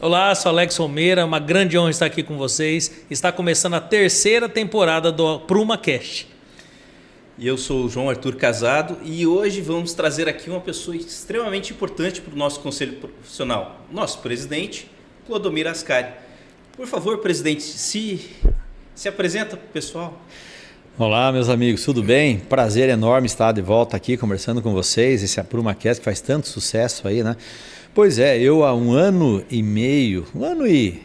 Olá, sou Alex Romeira, uma grande honra estar aqui com vocês. Está começando a terceira temporada do PrumaCast. E eu sou o João Arthur Casado e hoje vamos trazer aqui uma pessoa extremamente importante para o nosso conselho profissional, nosso presidente, Clodomir Ascari. Por favor, presidente, se apresenta para o pessoal. Olá, meus amigos, tudo bem? Prazer enorme estar de volta aqui conversando com vocês. Esse PrumaCast que faz tanto sucesso aí, né? Pois é, eu há 1 ano e meio, 1 ano e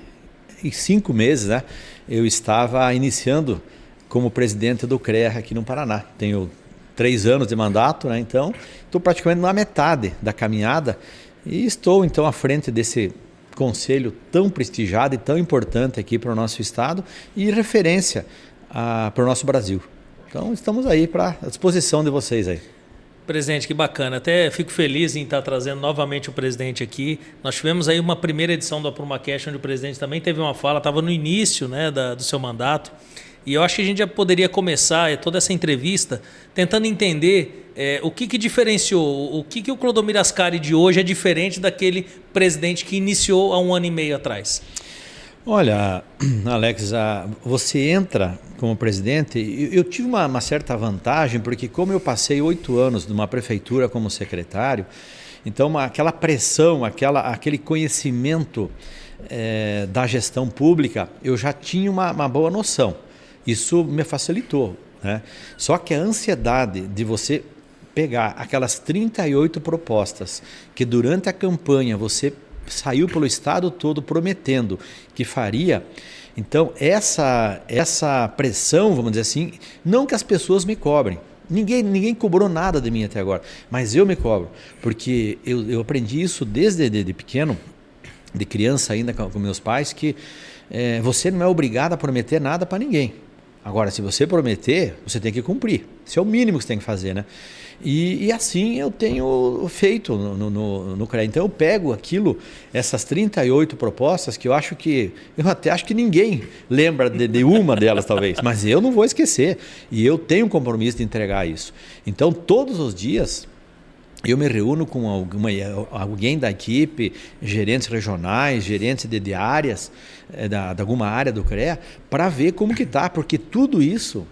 5 meses, né? Eu estava iniciando como presidente do CREA aqui no Paraná. Tenho 3 anos de mandato, né? Então estou praticamente na metade da caminhada e estou então à frente desse conselho tão prestigiado e tão importante aqui para o nosso estado e referência para o nosso Brasil. Então estamos aí à disposição de vocês aí. Presidente, que bacana. Até fico feliz em estar trazendo novamente o presidente aqui. Nós tivemos aí uma primeira edição do AprumaCast, onde o presidente também teve uma fala, estava no início, né, do seu mandato. E eu acho que a gente já poderia começar toda essa entrevista tentando entender o que diferenciou, o que o Clodomir Ascari de hoje é diferente daquele presidente que iniciou há 1 ano e meio atrás. Olha, Alex, você entra como presidente, eu tive uma certa vantagem, porque como eu passei 8 anos numa prefeitura como secretário, então aquela pressão, aquele conhecimento da gestão pública, eu já tinha uma boa noção. Isso me facilitou, né? Só que a ansiedade de você pegar aquelas 38 propostas que durante a campanha você saiu pelo estado todo prometendo que faria. Então essa pressão, vamos dizer assim, não que as pessoas me cobrem. Ninguém cobrou nada de mim até agora, mas eu me cobro, porque eu aprendi isso desde de pequeno, de criança ainda com meus pais, que você não é obrigado a prometer nada para ninguém. Agora, se você prometer, você tem que cumprir. Isso é o mínimo que você tem que fazer, né? E assim eu tenho feito no CREA. Então eu pego essas 38 propostas que eu até acho que ninguém lembra de uma delas talvez, mas eu não vou esquecer e eu tenho um compromisso de entregar isso. Então todos os dias eu me reúno com alguém da equipe, gerentes regionais, gerentes de áreas, de alguma área do CREA, para ver como que está, porque tudo isso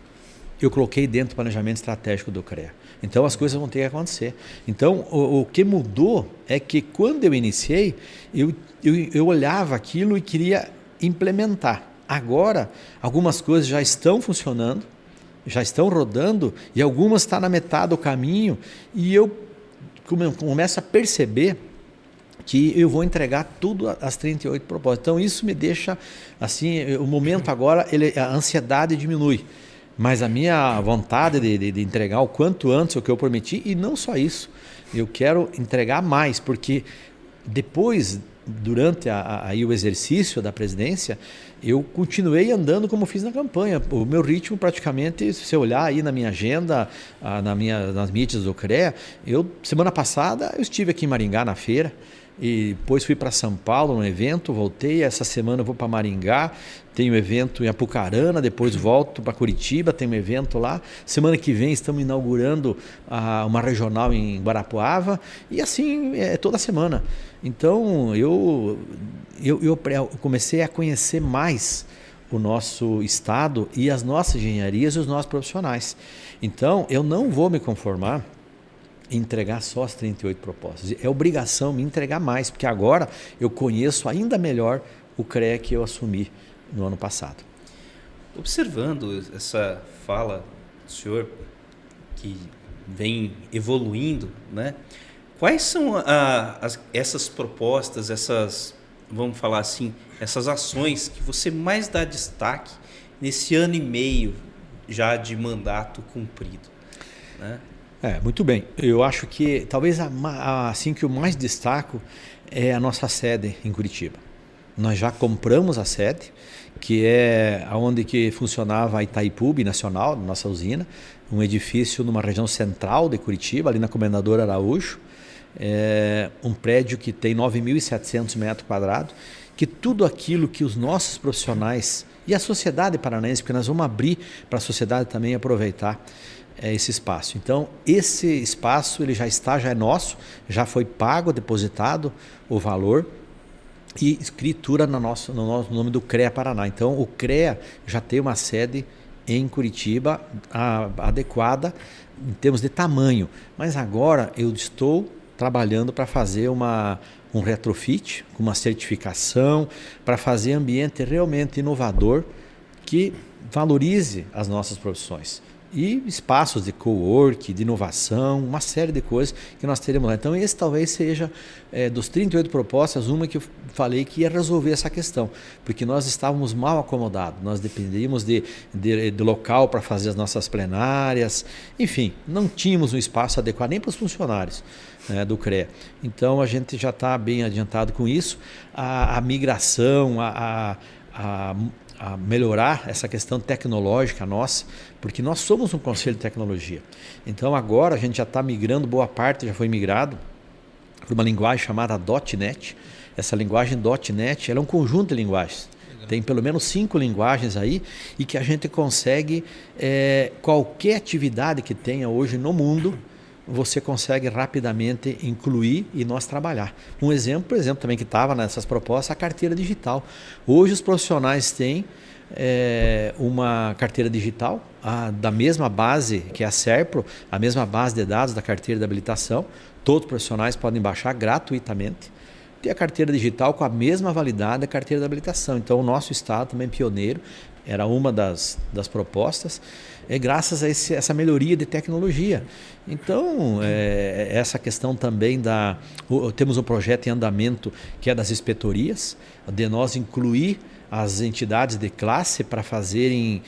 eu coloquei dentro do planejamento estratégico do CREA. Então as coisas vão ter que acontecer. Então o que mudou é que quando eu iniciei, eu olhava aquilo e queria implementar. Agora algumas coisas já estão funcionando, já estão rodando e algumas estão na metade do caminho e eu começo a perceber que eu vou entregar tudo as 38 propostas. Então isso me deixa assim, o momento agora, a ansiedade diminui. Mas a minha vontade de entregar o quanto antes o que eu prometi, e não só isso, eu quero entregar mais, porque depois, durante o exercício da presidência, eu continuei andando como fiz na campanha. O meu ritmo praticamente, se você olhar aí na minha agenda, nas mídias do CREA, semana passada eu estive aqui em Maringá na feira, e depois fui para São Paulo num evento, voltei, essa semana eu vou para Maringá, tenho um evento em Apucarana, depois volto para Curitiba, tem um evento lá, semana que vem estamos inaugurando uma regional em Guarapuava, e assim toda semana. Então eu comecei a conhecer mais o nosso estado e as nossas engenharias e os nossos profissionais. Então eu não vou me conformar entregar só as 38 propostas. É obrigação me entregar mais, porque agora eu conheço ainda melhor o CREA que eu assumi no ano passado. Observando essa fala do senhor, que vem evoluindo, né? Quais são essas propostas, vamos falar assim, essas ações que você mais dá destaque nesse 1 ano e meio já de mandato cumprido, né? Muito bem. Eu acho que talvez assim que eu mais destaco é a nossa sede em Curitiba. Nós já compramos a sede, que é onde que funcionava a Itaipu Nacional, nossa usina, um edifício numa região central de Curitiba, ali na Comendador Araújo, um prédio que tem 9.700 metros quadrados, que tudo aquilo que os nossos profissionais e a sociedade paranaense, porque nós vamos abrir para a sociedade também aproveitar esse espaço. Então, esse espaço ele já é nosso, já foi pago, depositado o valor, e escritura no nosso nome do CREA Paraná. Então, o CREA já tem uma sede em Curitiba adequada em termos de tamanho. Mas agora eu estou trabalhando para fazer um retrofit, com uma certificação, para fazer ambiente realmente inovador que valorize as nossas profissões. E espaços de co-work, de inovação, uma série de coisas que nós teremos lá. Então, esse talvez seja, dos 38 propostas, uma que eu falei que ia resolver essa questão, porque nós estávamos mal acomodados, nós dependíamos de local para fazer as nossas plenárias, enfim, não tínhamos um espaço adequado nem para os funcionários do CREA. Então, a gente já está bem adiantado com isso. A migração, a melhorar essa questão tecnológica nossa, porque nós somos um conselho de tecnologia. Então agora a gente já está migrando, boa parte já foi migrado para uma linguagem chamada .NET. Essa linguagem .NET ela é um conjunto de linguagens. Legal. Tem pelo menos 5 linguagens aí e que a gente consegue, qualquer atividade que tenha hoje no mundo, você consegue rapidamente incluir e nós trabalhar. Um exemplo, por exemplo, também que estava nessas propostas, a carteira digital. Hoje os profissionais têm uma carteira digital da mesma base que é a SERPRO, a mesma base de dados da carteira de habilitação. Todos os profissionais podem baixar gratuitamente. Tem a carteira digital com a mesma validade da carteira de habilitação. Então o nosso estado também pioneiro, era uma das propostas, graças a essa melhoria de tecnologia. Então, essa questão também temos um projeto em andamento que é das inspetorias, de nós incluir as entidades de classe para fazerem,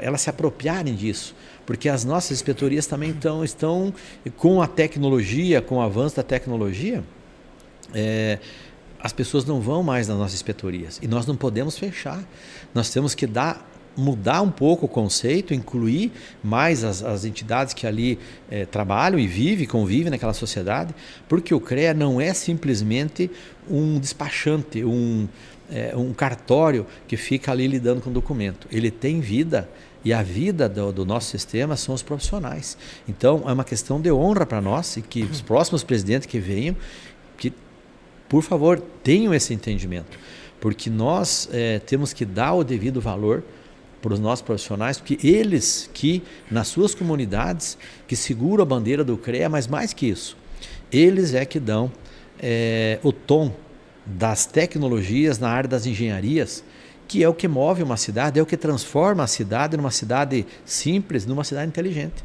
elas se apropriarem disso, porque as nossas inspetorias também estão com a tecnologia, com o avanço da tecnologia, as pessoas não vão mais nas nossas inspetorias e nós não podemos fechar. Nós temos que mudar um pouco o conceito, incluir mais as entidades que ali trabalham e convivem naquela sociedade, porque o CREA não é simplesmente um despachante, um cartório que fica ali lidando com o documento. Ele tem vida e a vida do nosso sistema são os profissionais. Então é uma questão de honra para nós e que os próximos presidentes que venham, que por favor tenham esse entendimento, porque nós temos que dar o devido valor para os nossos profissionais, porque eles que, nas suas comunidades, que seguram a bandeira do CREA, mas mais que isso, eles que dão o tom das tecnologias na área das engenharias, que é o que move uma cidade, é o que transforma a cidade numa cidade simples, numa cidade inteligente.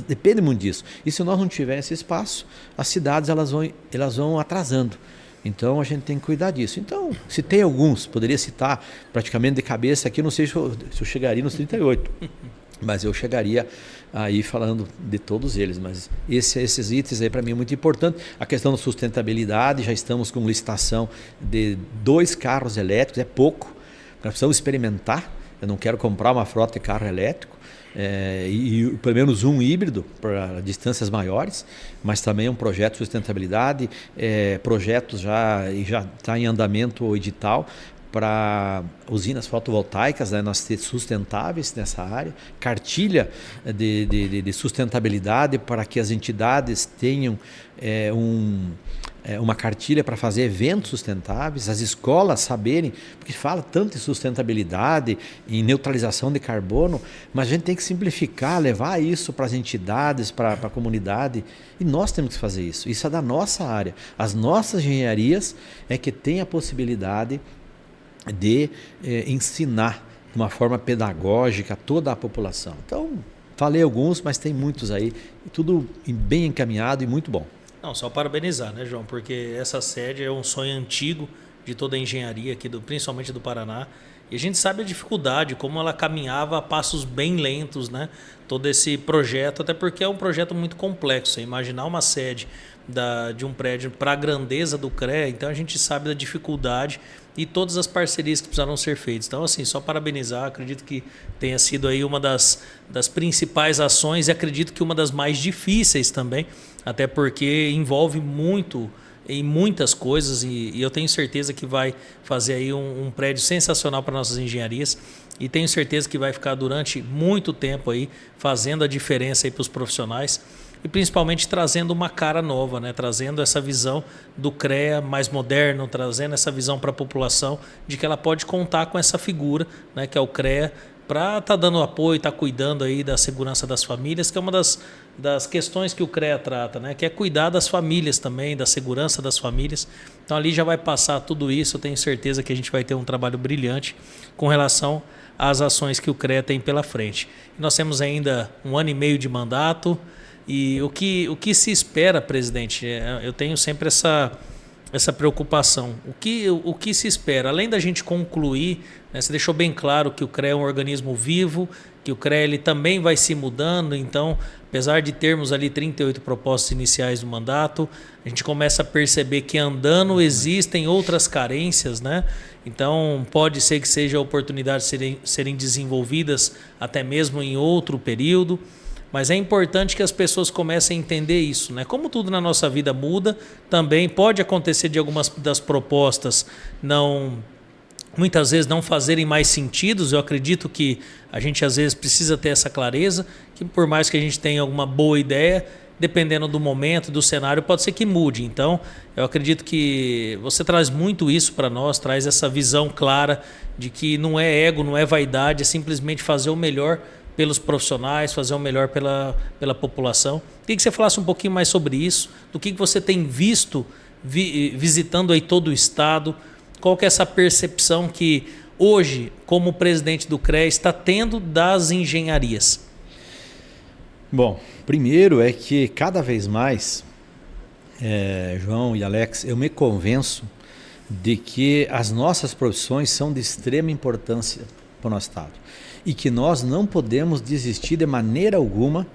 Depende muito disso. E se nós não tivermos esse espaço, as cidades elas vão atrasando. Então a gente tem que cuidar disso. Então, se tem alguns, poderia citar praticamente de cabeça aqui, não sei se eu chegaria nos 38, mas eu chegaria aí falando de todos eles. Mas esses itens aí para mim é muito importante. A questão da sustentabilidade, já estamos com licitação de 2 carros elétricos, é pouco, nós precisamos experimentar. Eu não quero comprar uma frota de carro elétrico. E pelo menos um híbrido para distâncias maiores, mas também é um projeto de sustentabilidade, projetos já está em andamento o edital para usinas fotovoltaicas, né, nós ter sustentáveis nessa área, cartilha de sustentabilidade para que as entidades tenham uma cartilha para fazer eventos sustentáveis, as escolas saberem, porque fala tanto em sustentabilidade, em neutralização de carbono, mas a gente tem que simplificar, levar isso para as entidades, para a comunidade, e nós temos que fazer isso. Isso é da nossa área. As nossas engenharias que têm a possibilidade de ensinar de uma forma pedagógica toda a população. Então, falei alguns, mas tem muitos aí, tudo bem encaminhado e muito bom. Não, só parabenizar, né, João? Porque essa sede é um sonho antigo de toda a engenharia aqui, principalmente do Paraná. E a gente sabe a dificuldade, como ela caminhava a passos bem lentos, né? Todo esse projeto, até porque é um projeto muito complexo. Imaginar uma sede de um prédio para a grandeza do CREA, então a gente sabe da dificuldade e todas as parcerias que precisaram ser feitas. Então, assim, só parabenizar, acredito que tenha sido aí uma das principais ações e acredito que uma das mais difíceis também, até porque envolve muito em muitas coisas e eu tenho certeza que vai fazer aí um prédio sensacional para nossas engenharias e tenho certeza que vai ficar durante muito tempo aí fazendo a diferença aí para os profissionais. e principalmente trazendo uma cara nova, né? Trazendo essa visão do CREA mais moderno, trazendo essa visão para a população de que ela pode contar com essa figura, né? Que é o CREA, para estar dando apoio, estar cuidando aí da segurança das famílias, que é uma das questões que o CREA trata, né? Que é cuidar das famílias também, da segurança das famílias. Então ali já vai passar tudo isso, eu tenho certeza que a gente vai ter um trabalho brilhante com relação às ações que o CREA tem pela frente. Nós temos ainda 1 ano e meio de mandato e o que se espera, presidente, eu tenho sempre essa preocupação. O que se espera? Além da gente concluir, né, você deixou bem claro que o CREA é um organismo vivo, que o CREA ele também vai se mudando, então, apesar de termos ali 38 propostas iniciais do mandato, a gente começa a perceber que andando existem outras carências, né? Então, pode ser que seja a oportunidade de serem desenvolvidas até mesmo em outro período. Mas é importante que as pessoas comecem a entender isso, né? Como tudo na nossa vida muda, também pode acontecer de algumas das propostas muitas vezes não fazerem mais sentido. Eu acredito que a gente às vezes precisa ter essa clareza, que por mais que a gente tenha alguma boa ideia, dependendo do momento, do cenário, pode ser que mude. Então, eu acredito que você traz muito isso para nós, traz essa visão clara de que não é ego, não é vaidade, é simplesmente fazer o melhor pelos profissionais, fazer o melhor pela população. Queria que você falasse um pouquinho mais sobre isso, do que você tem visto visitando aí todo o estado, qual que é essa percepção que hoje, como presidente do CREA, está tendo das engenharias? Bom, primeiro é que cada vez mais, João e Alex, eu me convenço de que as nossas profissões são de extrema importância para o nosso estado. E que nós não podemos desistir de maneira alguma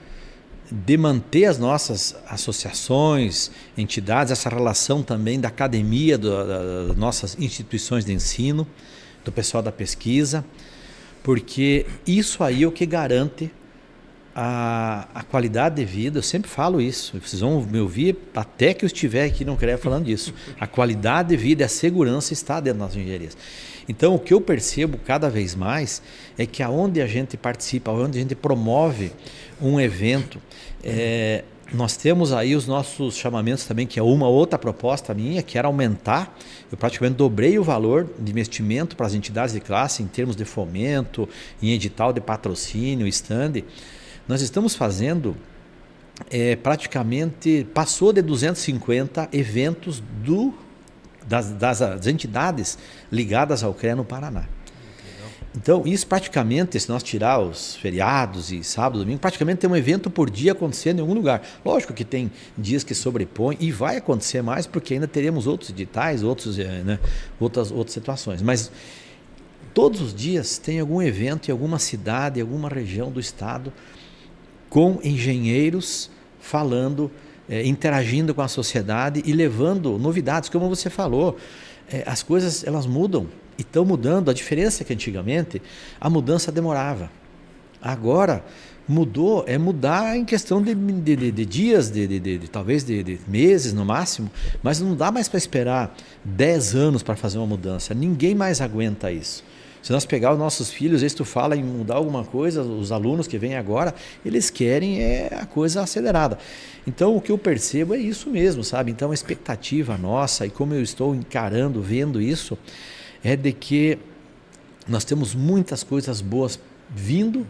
de manter as nossas associações, entidades, essa relação também da academia, das nossas instituições de ensino, do pessoal da pesquisa, porque isso aí é o que garante a qualidade de vida. Eu sempre falo isso, vocês vão me ouvir até que eu estiver aqui no CREA falando disso. A qualidade de vida e a segurança está dentro das engenharias. Então, o que eu percebo cada vez mais é que aonde a gente participa, onde a gente promove um evento, nós temos aí os nossos chamamentos também, que é uma outra proposta minha, que era aumentar. Eu praticamente dobrei o valor de investimento para as entidades de classe em termos de fomento, em edital de patrocínio, stand. Nós estamos fazendo, praticamente, passou de 250 eventos das entidades ligadas ao CREA no Paraná. Então, isso praticamente, se nós tirar os feriados e sábado, domingo, praticamente tem um evento por dia acontecendo em algum lugar. Lógico que tem dias que sobrepõem e vai acontecer mais porque ainda teremos outros editais, outras situações. Mas todos os dias tem algum evento em alguma cidade, em alguma região do estado, com engenheiros falando, interagindo com a sociedade e levando novidades, como você falou. As coisas elas mudam e estão mudando. A diferença é que antigamente a mudança demorava. Agora mudou, mudar em questão de dias, talvez de meses no máximo, mas não dá mais para esperar 10 anos para fazer uma mudança. Ninguém mais aguenta isso. Se nós pegar os nossos filhos, se tu fala em mudar alguma coisa, os alunos que vêm agora, eles querem a coisa acelerada. Então, o que eu percebo é isso mesmo, sabe? Então, a expectativa nossa, e como eu estou encarando, vendo isso, é de que nós temos muitas coisas boas vindo.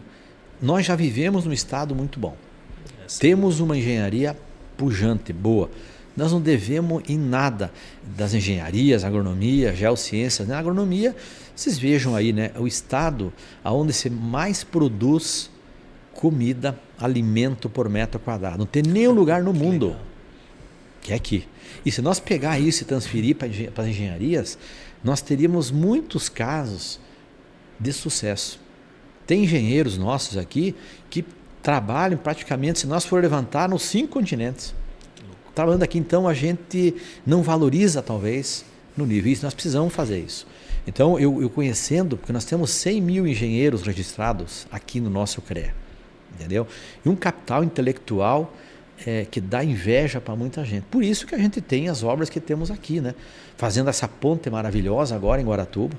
Nós já vivemos num estado muito bom. Temos uma engenharia pujante, boa. Nós não devemos em nada das engenharias, agronomia, geociências. Na agronomia, vocês vejam aí, né, o estado onde se mais produz comida, alimento por metro quadrado. Não tem nenhum lugar no mundo que é aqui. E se nós pegar isso e transferir para as engenharias, nós teríamos muitos casos de sucesso. Tem engenheiros nossos aqui que trabalham praticamente, se nós for levantar, nos 5 continentes. Trabalhando aqui, então, a gente não valoriza, talvez, no nível. Isso, nós precisamos fazer isso. Então, eu conhecendo, porque nós temos 100 mil engenheiros registrados aqui no nosso CREA, entendeu? E um capital intelectual que dá inveja para muita gente. Por isso que a gente tem as obras que temos aqui, né? Fazendo essa ponte maravilhosa agora em Guaratuba,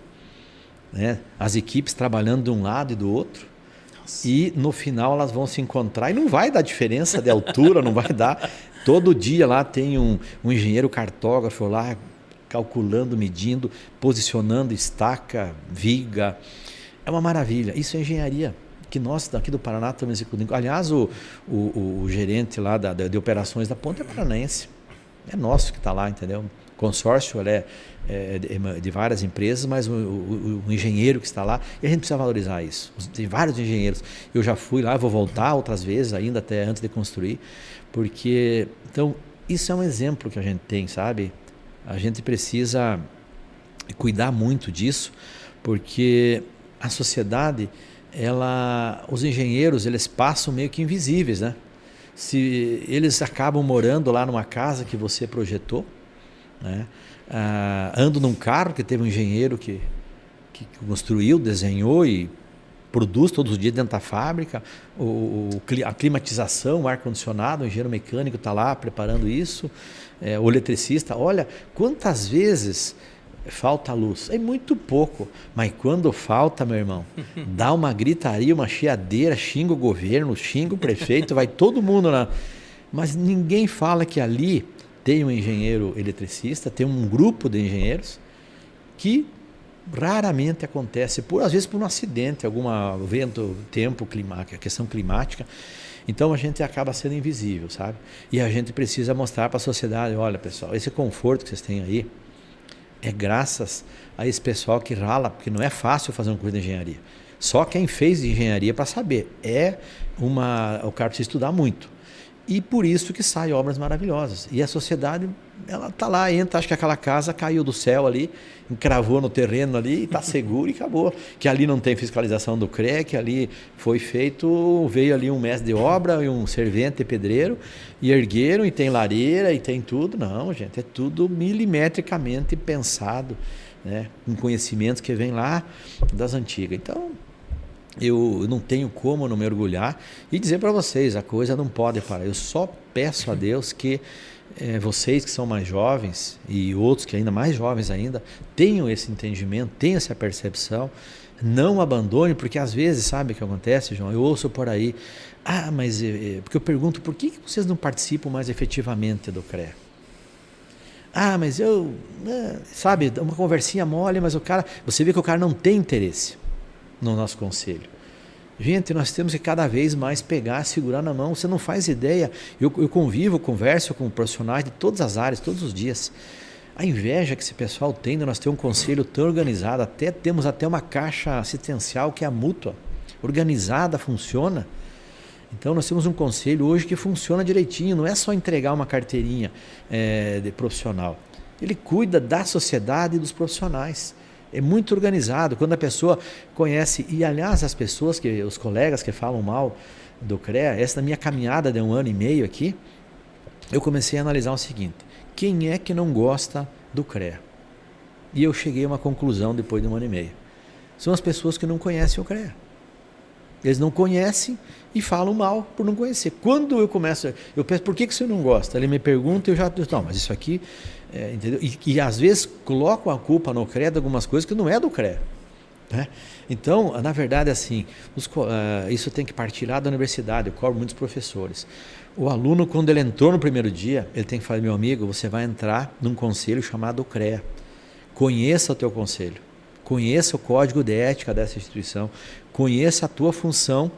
né? As equipes trabalhando de um lado e do outro. E no final elas vão se encontrar e não vai dar diferença de altura, não vai dar. Todo dia lá tem um engenheiro cartógrafo lá calculando, medindo, posicionando estaca, viga. É uma maravilha. Isso é engenharia que nós daqui do Paraná estamos executando. Aliás, o gerente lá de operações da Ponte é paranaense. É nosso que está lá, entendeu? O consórcio é de várias empresas, mas o engenheiro que está lá, e a gente precisa valorizar isso. Tem vários engenheiros. Eu já fui lá, vou voltar outras vezes ainda, até antes de construir, porque, então, isso é um exemplo que a gente tem, sabe? A gente precisa cuidar muito disso, porque a sociedade, os engenheiros, eles passam meio que invisíveis, né? Se eles acabam morando lá numa casa que você projetou, né? Ando num carro que teve um engenheiro que construiu, desenhou e produz todos os dias dentro da fábrica, a climatização, o ar-condicionado, o engenheiro mecânico está lá preparando isso, o eletricista, olha quantas vezes falta luz, é muito pouco, mas quando falta, meu irmão, dá uma gritaria, uma chiadeira, xinga o governo, xinga o prefeito, vai todo mundo lá, mas ninguém fala que ali tem um engenheiro eletricista, tem um grupo de engenheiros que raramente acontece, às vezes por um acidente, algum vento, tempo, questão climática. Então a gente acaba sendo invisível, sabe? E a gente precisa mostrar para a sociedade, olha pessoal, esse conforto que vocês têm aí é graças a esse pessoal que rala, porque não é fácil fazer um curso de engenharia. Só quem fez engenharia para saber, o cara precisa estudar muito. E por isso que saem obras maravilhosas. E a sociedade, ela está lá, entra, acha que aquela casa caiu do céu ali, encravou no terreno ali, está seguro e acabou. Que ali não tem fiscalização do CREA, que ali foi feito, veio ali um mestre de obra e um servente pedreiro, e ergueram, e tem lareira, e tem tudo. Não, gente, é tudo milimetricamente pensado, né? Com conhecimentos que vem lá das antigas. Então, eu não tenho como não me orgulhar e dizer para vocês, a coisa não pode parar. Eu só peço a Deus que vocês que são mais jovens e outros que ainda mais jovens ainda, tenham esse entendimento, tenham essa percepção, não abandonem, porque às vezes, sabe o que acontece, João? Eu ouço por aí, mas porque eu pergunto, por que vocês não participam mais efetivamente do CREA? Mas sabe, uma conversinha mole, mas você vê que o cara não tem interesse no nosso conselho. Gente, nós temos que cada vez mais pegar, segurar na mão. Você não faz ideia. Eu converso com profissionais de todas as áreas, todos os dias. A inveja que esse pessoal tem de nós ter um conselho tão organizado, temos até uma caixa assistencial que é a mútua, organizada, funciona. Então nós temos um conselho hoje que funciona direitinho, não é só entregar uma carteirinha de profissional. Ele cuida da sociedade e dos profissionais. É muito organizado, quando a pessoa conhece, e aliás os colegas que falam mal do CREA, essa minha caminhada de 1 ano e meio aqui, eu comecei a analisar o seguinte, quem é que não gosta do CREA? E eu cheguei a uma conclusão depois de 1 ano e meio, são as pessoas que não conhecem o CREA. Eles não conhecem e falam mal por não conhecer. Quando eu penso, por que você não gosta? Ele me pergunta e eu já digo, não, mas isso aqui, entendeu? E às vezes colocam a culpa no CREA de algumas coisas que não é do CREA. Né? Então, na verdade, assim, isso tem que partir lá da universidade, eu cobro muitos professores. O aluno, quando ele entrou no primeiro dia, ele tem que falar, meu amigo, você vai entrar num conselho chamado CREA. Conheça o teu conselho. Conheça o código de ética dessa instituição, conheça a tua função,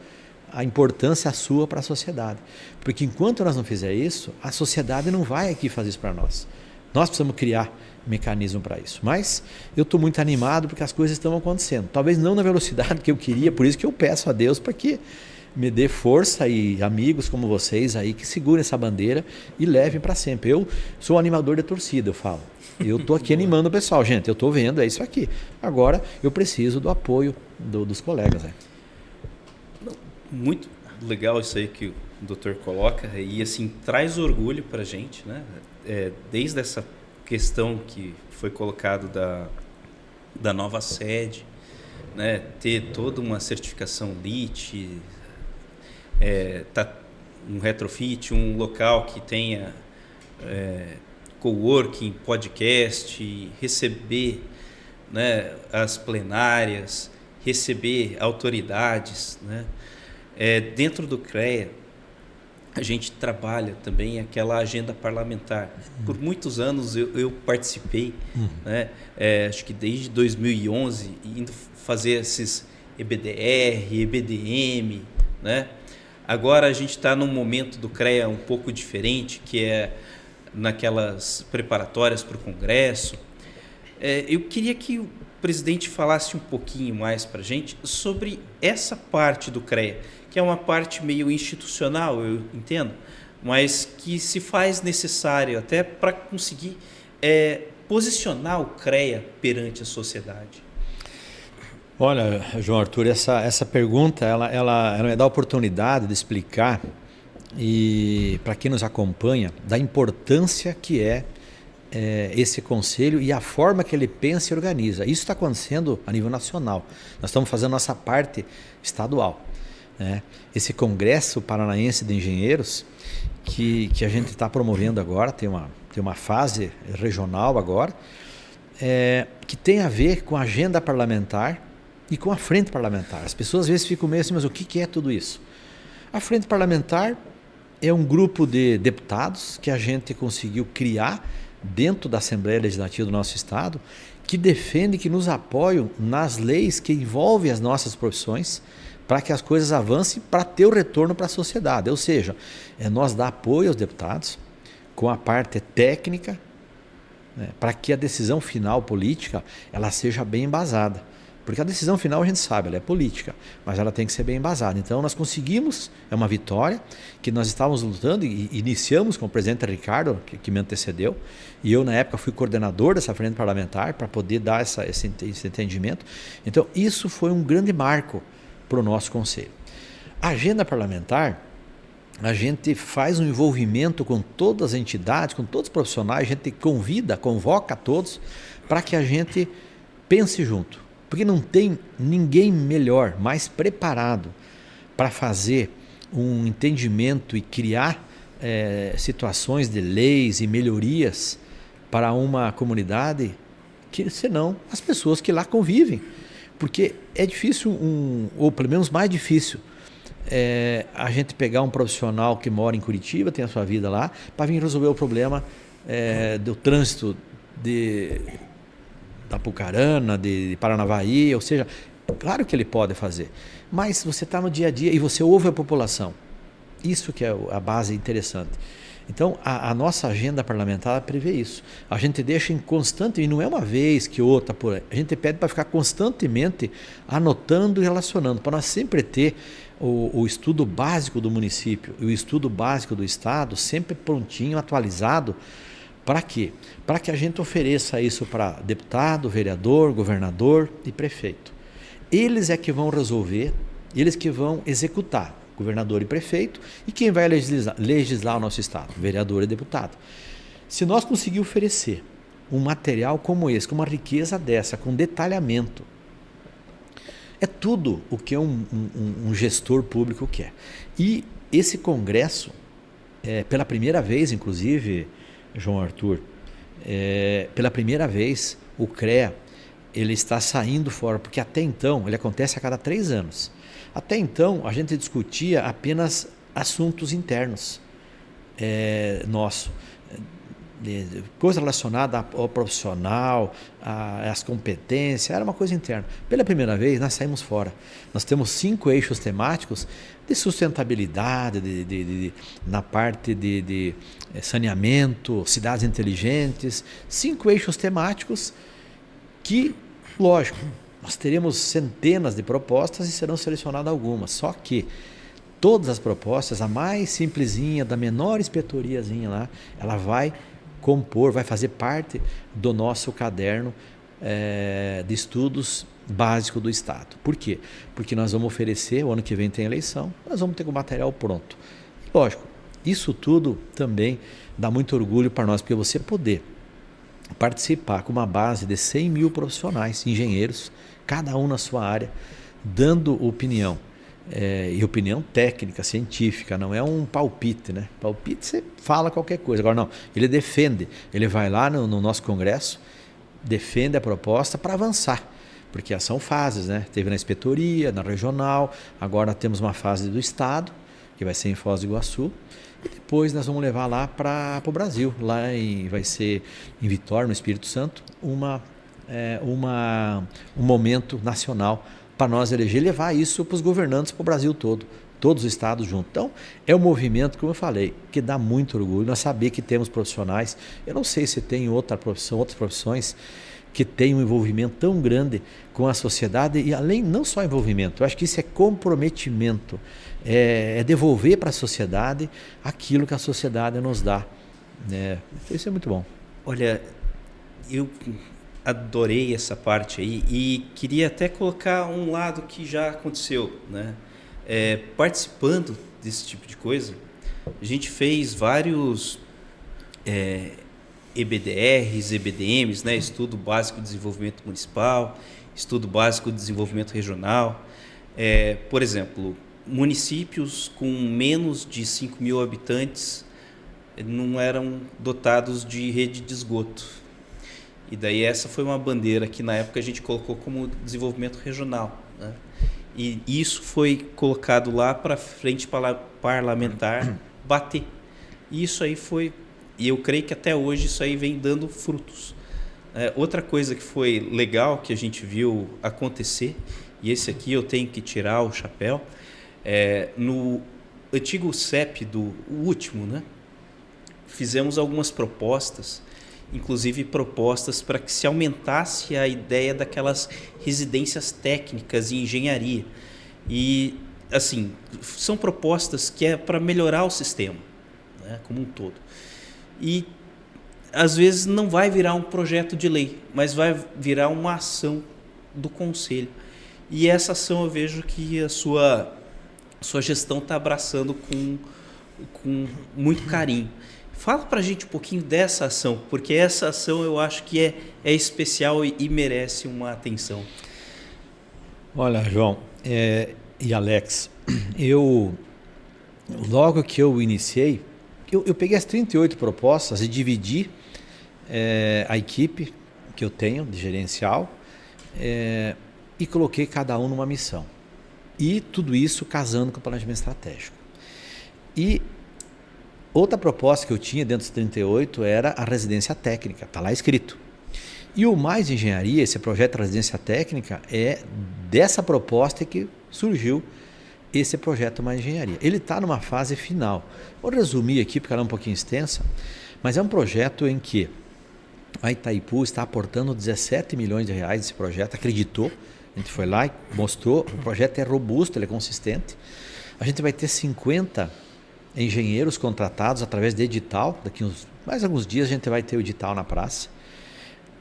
a importância sua para a sociedade. Porque enquanto nós não fizermos isso, a sociedade não vai aqui fazer isso para nós. Nós precisamos criar mecanismo para isso. Mas eu estou muito animado porque as coisas estão acontecendo. Talvez não na velocidade que eu queria, por isso que eu peço a Deus para que me dê força e amigos como vocês aí que segurem essa bandeira e levem para sempre. Eu sou um animador de torcida, eu falo. Eu estou aqui animando o pessoal. Gente, eu estou vendo, é isso aqui. Agora eu preciso do apoio dos colegas. Muito legal isso aí que o doutor coloca e assim traz orgulho para a gente, né? Desde essa questão que foi colocado da nova sede, né? Ter toda uma certificação LEED, um retrofit, um local que tenha coworking, podcast, receber, né, as plenárias, receber autoridades, né? Dentro do CREA, a gente trabalha também aquela agenda parlamentar. Por muitos anos eu participei, né? Acho que desde 2011, indo fazer esses EBDR, EBDM, né? Agora a gente está num momento do CREA um pouco diferente, que é naquelas preparatórias para o Congresso. Eu queria que o presidente falasse um pouquinho mais para a gente sobre essa parte do CREA, que é uma parte meio institucional, eu entendo, mas que se faz necessário até para conseguir posicionar o CREA perante a sociedade. Olha, João Arthur, essa pergunta ela me dá a oportunidade de explicar, e para quem nos acompanha, da importância que é esse conselho e a forma que ele pensa e organiza. Isso está acontecendo a nível nacional. Nós estamos fazendo nossa parte estadual, né? Esse Congresso Paranaense de Engenheiros que a gente está promovendo agora, tem uma fase regional agora, que tem a ver com a agenda parlamentar e com a frente parlamentar. As pessoas às vezes ficam meio assim, mas o que é tudo isso? A frente parlamentar é um grupo de deputados que a gente conseguiu criar dentro da Assembleia Legislativa do nosso estado, que defende, que nos apoiam nas leis que envolvem as nossas profissões, para que as coisas avancem, para ter o retorno para a sociedade. Ou seja, nós dar apoio aos deputados com a parte técnica, né, para que a decisão final política ela seja bem embasada. Porque a decisão final a gente sabe, ela é política, mas ela tem que ser bem embasada. Então nós conseguimos, é uma vitória, que nós estávamos lutando e iniciamos com o presidente Ricardo, que me antecedeu, e eu na época fui coordenador dessa frente parlamentar para poder dar esse entendimento. Então isso foi um grande marco para o nosso conselho. A agenda parlamentar, a gente faz um envolvimento com todas as entidades, com todos os profissionais, a gente convoca todos para que a gente pense junto. Porque não tem ninguém melhor, mais preparado para fazer um entendimento e criar situações de leis e melhorias para uma comunidade, que senão as pessoas que lá convivem. Porque é difícil, ou pelo menos mais difícil, a gente pegar um profissional que mora em Curitiba, tem a sua vida lá, para vir resolver o problema do trânsito da Apucarana, de Paranavaí, ou seja, claro que ele pode fazer, mas você está no dia a dia e você ouve a população. Isso que é a base interessante. Então, a nossa agenda parlamentar prevê isso. A gente deixa em constante, e não é uma vez que outra, por aí. A gente pede para ficar constantemente anotando e relacionando, para nós sempre ter o estudo básico do município e o estudo básico do estado sempre prontinho, atualizado. Para quê? Para que a gente ofereça isso para deputado, vereador, governador e prefeito. Eles é que vão resolver, eles que vão executar, governador e prefeito, e quem vai legislar o nosso estado, vereador e deputado. Se nós conseguirmos oferecer um material como esse, com uma riqueza dessa, com detalhamento, é tudo o que um gestor público quer. E esse congresso, pela primeira vez, inclusive, João Arthur, pela primeira vez o CREA ele está saindo fora, porque até então ele acontece a cada 3 anos. Até então a gente discutia apenas assuntos internos nosso, coisa relacionada ao profissional, às competências, era uma coisa interna. Pela primeira vez nós saímos fora. Nós temos 5 eixos temáticos de sustentabilidade, na parte de saneamento, cidades inteligentes, 5 eixos temáticos que, lógico, nós teremos centenas de propostas e serão selecionadas algumas, só que todas as propostas, a mais simplesinha, da menor inspetoriazinha lá, ela vai compor, vai fazer parte do nosso caderno de estudos básico do Estado. Por quê? Porque nós vamos oferecer, o ano que vem tem eleição, nós vamos ter o material pronto. Lógico, isso tudo também dá muito orgulho para nós, porque você poder participar com uma base de 100 mil profissionais, engenheiros, cada um na sua área, dando opinião. E opinião técnica, científica, não é um palpite, né? Palpite você fala qualquer coisa. Agora não, ele defende, ele vai lá no nosso congresso, defende a proposta para avançar. porque são fases, né? Teve na inspetoria, na regional, agora temos uma fase do estado, que vai ser em Foz do Iguaçu, e depois nós vamos levar lá para o Brasil, vai ser em Vitória, no Espírito Santo, um momento nacional para nós eleger e levar isso para os governantes, para o Brasil todo, todos os estados juntos. Então, é um movimento, como eu falei, que dá muito orgulho, nós saber que temos profissionais, eu não sei se tem outras profissões que têm um envolvimento tão grande com a sociedade, e além, não só envolvimento, eu acho que isso é comprometimento, é devolver para a sociedade aquilo que a sociedade nos dá. Isso é muito bom. Olha, eu adorei essa parte aí e queria até colocar um lado que já aconteceu, né? Participando desse tipo de coisa, a gente fez vários EBDRs, EBDMs, né? Estudo Básico de Desenvolvimento Municipal, Estudo Básico de Desenvolvimento Regional. Por exemplo, municípios com menos de 5 mil habitantes não eram dotados de rede de esgoto. E daí essa foi uma bandeira que na época a gente colocou como desenvolvimento regional, né? E isso foi colocado lá para a frente parlamentar bater. E isso aí foi, e eu creio que até hoje isso aí vem dando frutos. Outra coisa que foi legal que a gente viu acontecer, e esse aqui eu tenho que tirar o chapéu, no antigo CEP, o último, né? Fizemos algumas propostas, inclusive propostas para que se aumentasse a ideia daquelas residências técnicas em engenharia. E, assim, são propostas que é para melhorar o sistema, né, como um todo. E, às vezes, não vai virar um projeto de lei, mas vai virar uma ação do Conselho. E essa ação eu vejo que a sua gestão está abraçando com muito carinho. Fala para a gente um pouquinho dessa ação, porque essa ação eu acho que é especial e merece uma atenção. Olha, João e Alex, logo que eu iniciei, eu peguei as 38 propostas e dividi a equipe que eu tenho de gerencial e coloquei cada um numa missão. E tudo isso casando com o planejamento estratégico. E outra proposta que eu tinha dentro dos 38 era a residência técnica, está lá escrito. E o Mais Engenharia, esse projeto de residência técnica, é dessa proposta que surgiu esse projeto Mais Engenharia. Ele está numa fase final. Vou resumir aqui, porque ela é um pouquinho extensa, mas é um projeto em que a Itaipu está aportando 17 milhões de reais nesse projeto, acreditou, a gente foi lá e mostrou, o projeto é robusto, ele é consistente. A gente vai ter 50 engenheiros contratados através de edital, daqui mais alguns dias a gente vai ter o edital na praça,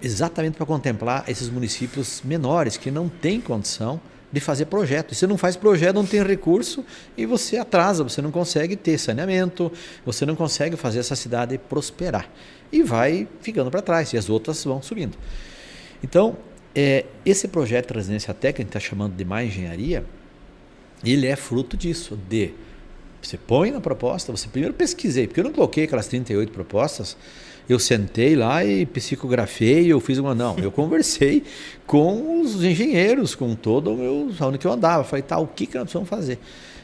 exatamente para contemplar esses municípios menores que não têm condição de fazer projeto. E se não faz projeto, não tem recurso e você atrasa, você não consegue ter saneamento, você não consegue fazer essa cidade prosperar. E vai ficando para trás e as outras vão subindo. Então, esse projeto de residência técnica, que está chamando de Mais Engenharia, ele é fruto disso, você põe na proposta, você primeiro pesquisei, porque eu não coloquei aquelas 38 propostas, eu sentei lá e psicografei, eu fiz não, eu conversei com os engenheiros, com todo onde que eu andava, falei, o que nós precisamos fazer?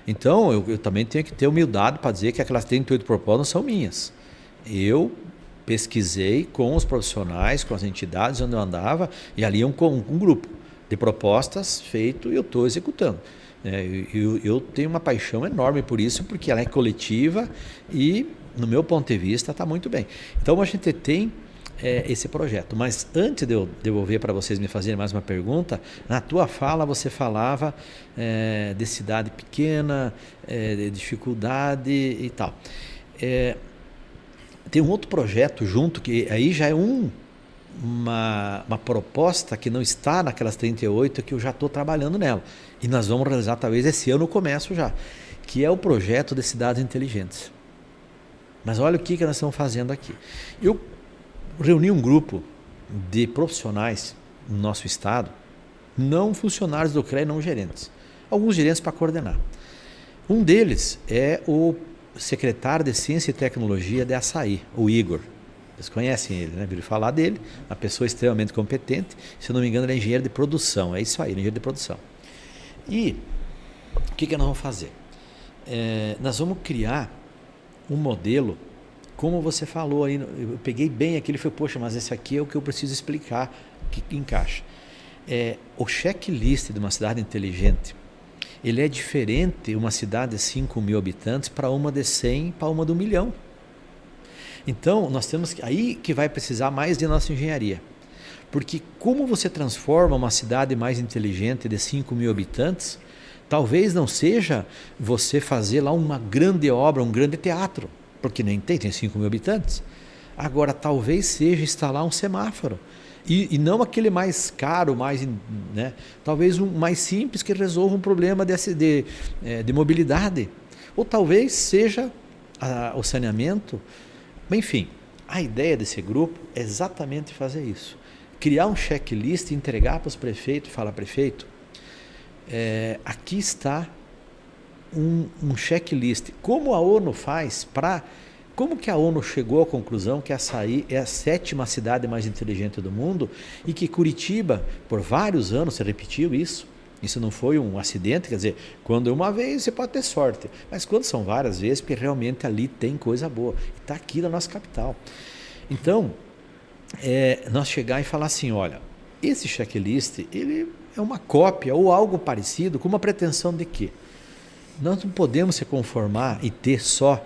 Então, eu também tenho que ter humildade para dizer que aquelas 38 propostas não são minhas. Eu pesquisei com os profissionais, com as entidades onde eu andava, e ali um grupo de propostas feito e eu estou executando. Eu tenho uma paixão enorme por isso, porque ela é coletiva e, no meu ponto de vista, está muito bem. Então, a gente tem esse projeto. Mas antes de eu devolver para vocês me fazerem mais uma pergunta, na tua fala você falava de cidade pequena, de dificuldade e tal. Tem um outro projeto junto, que aí já é uma proposta que não está naquelas 38, que eu já estou trabalhando nela. E nós vamos realizar talvez esse ano, no começo já, que é o projeto de cidades inteligentes. Mas olha o que nós estamos fazendo aqui. Eu reuni um grupo de profissionais no nosso estado, não funcionários do CREA, não gerentes. Alguns gerentes para coordenar. Um deles é o secretário de Ciência e Tecnologia de Açaí, o Igor. Vocês conhecem ele, né? Viram falar dele, uma pessoa extremamente competente. Se eu não me engano, ele é engenheiro de produção. É isso aí, engenheiro de produção. E o que nós vamos fazer? Nós vamos criar um modelo, como você falou aí, eu peguei bem aquilo e falei, poxa, mas esse aqui é o que eu preciso explicar, que encaixa. O checklist de uma cidade inteligente, ele é diferente uma cidade de 5 mil habitantes para uma de 100, para uma de 1 milhão. Então, nós temos aí que vai precisar mais de nossa engenharia. Porque como você transforma uma cidade mais inteligente de 5 mil habitantes, talvez não seja você fazer lá uma grande obra, um grande teatro, porque nem tem 5 mil habitantes. Agora, talvez seja instalar um semáforo. E não aquele mais caro, né? Talvez um mais simples que resolva um problema de mobilidade. Ou talvez seja o saneamento. Enfim, a ideia desse grupo é exatamente fazer isso. Criar um checklist e entregar para os prefeitos e falar, prefeito, aqui está um checklist. Como a ONU faz para... Como que a ONU chegou à conclusão que Açaí é a 7ª cidade mais inteligente do mundo e que Curitiba, por vários anos, se repetiu isso? Isso não foi um acidente, quer dizer, quando é uma vez você pode ter sorte, mas quando são várias vezes, porque realmente ali tem coisa boa. Está aqui na nossa capital. Então, nós chegar e falar assim, olha, esse checklist, ele é uma cópia ou algo parecido, com uma pretensão de quê? Nós não podemos se conformar e ter só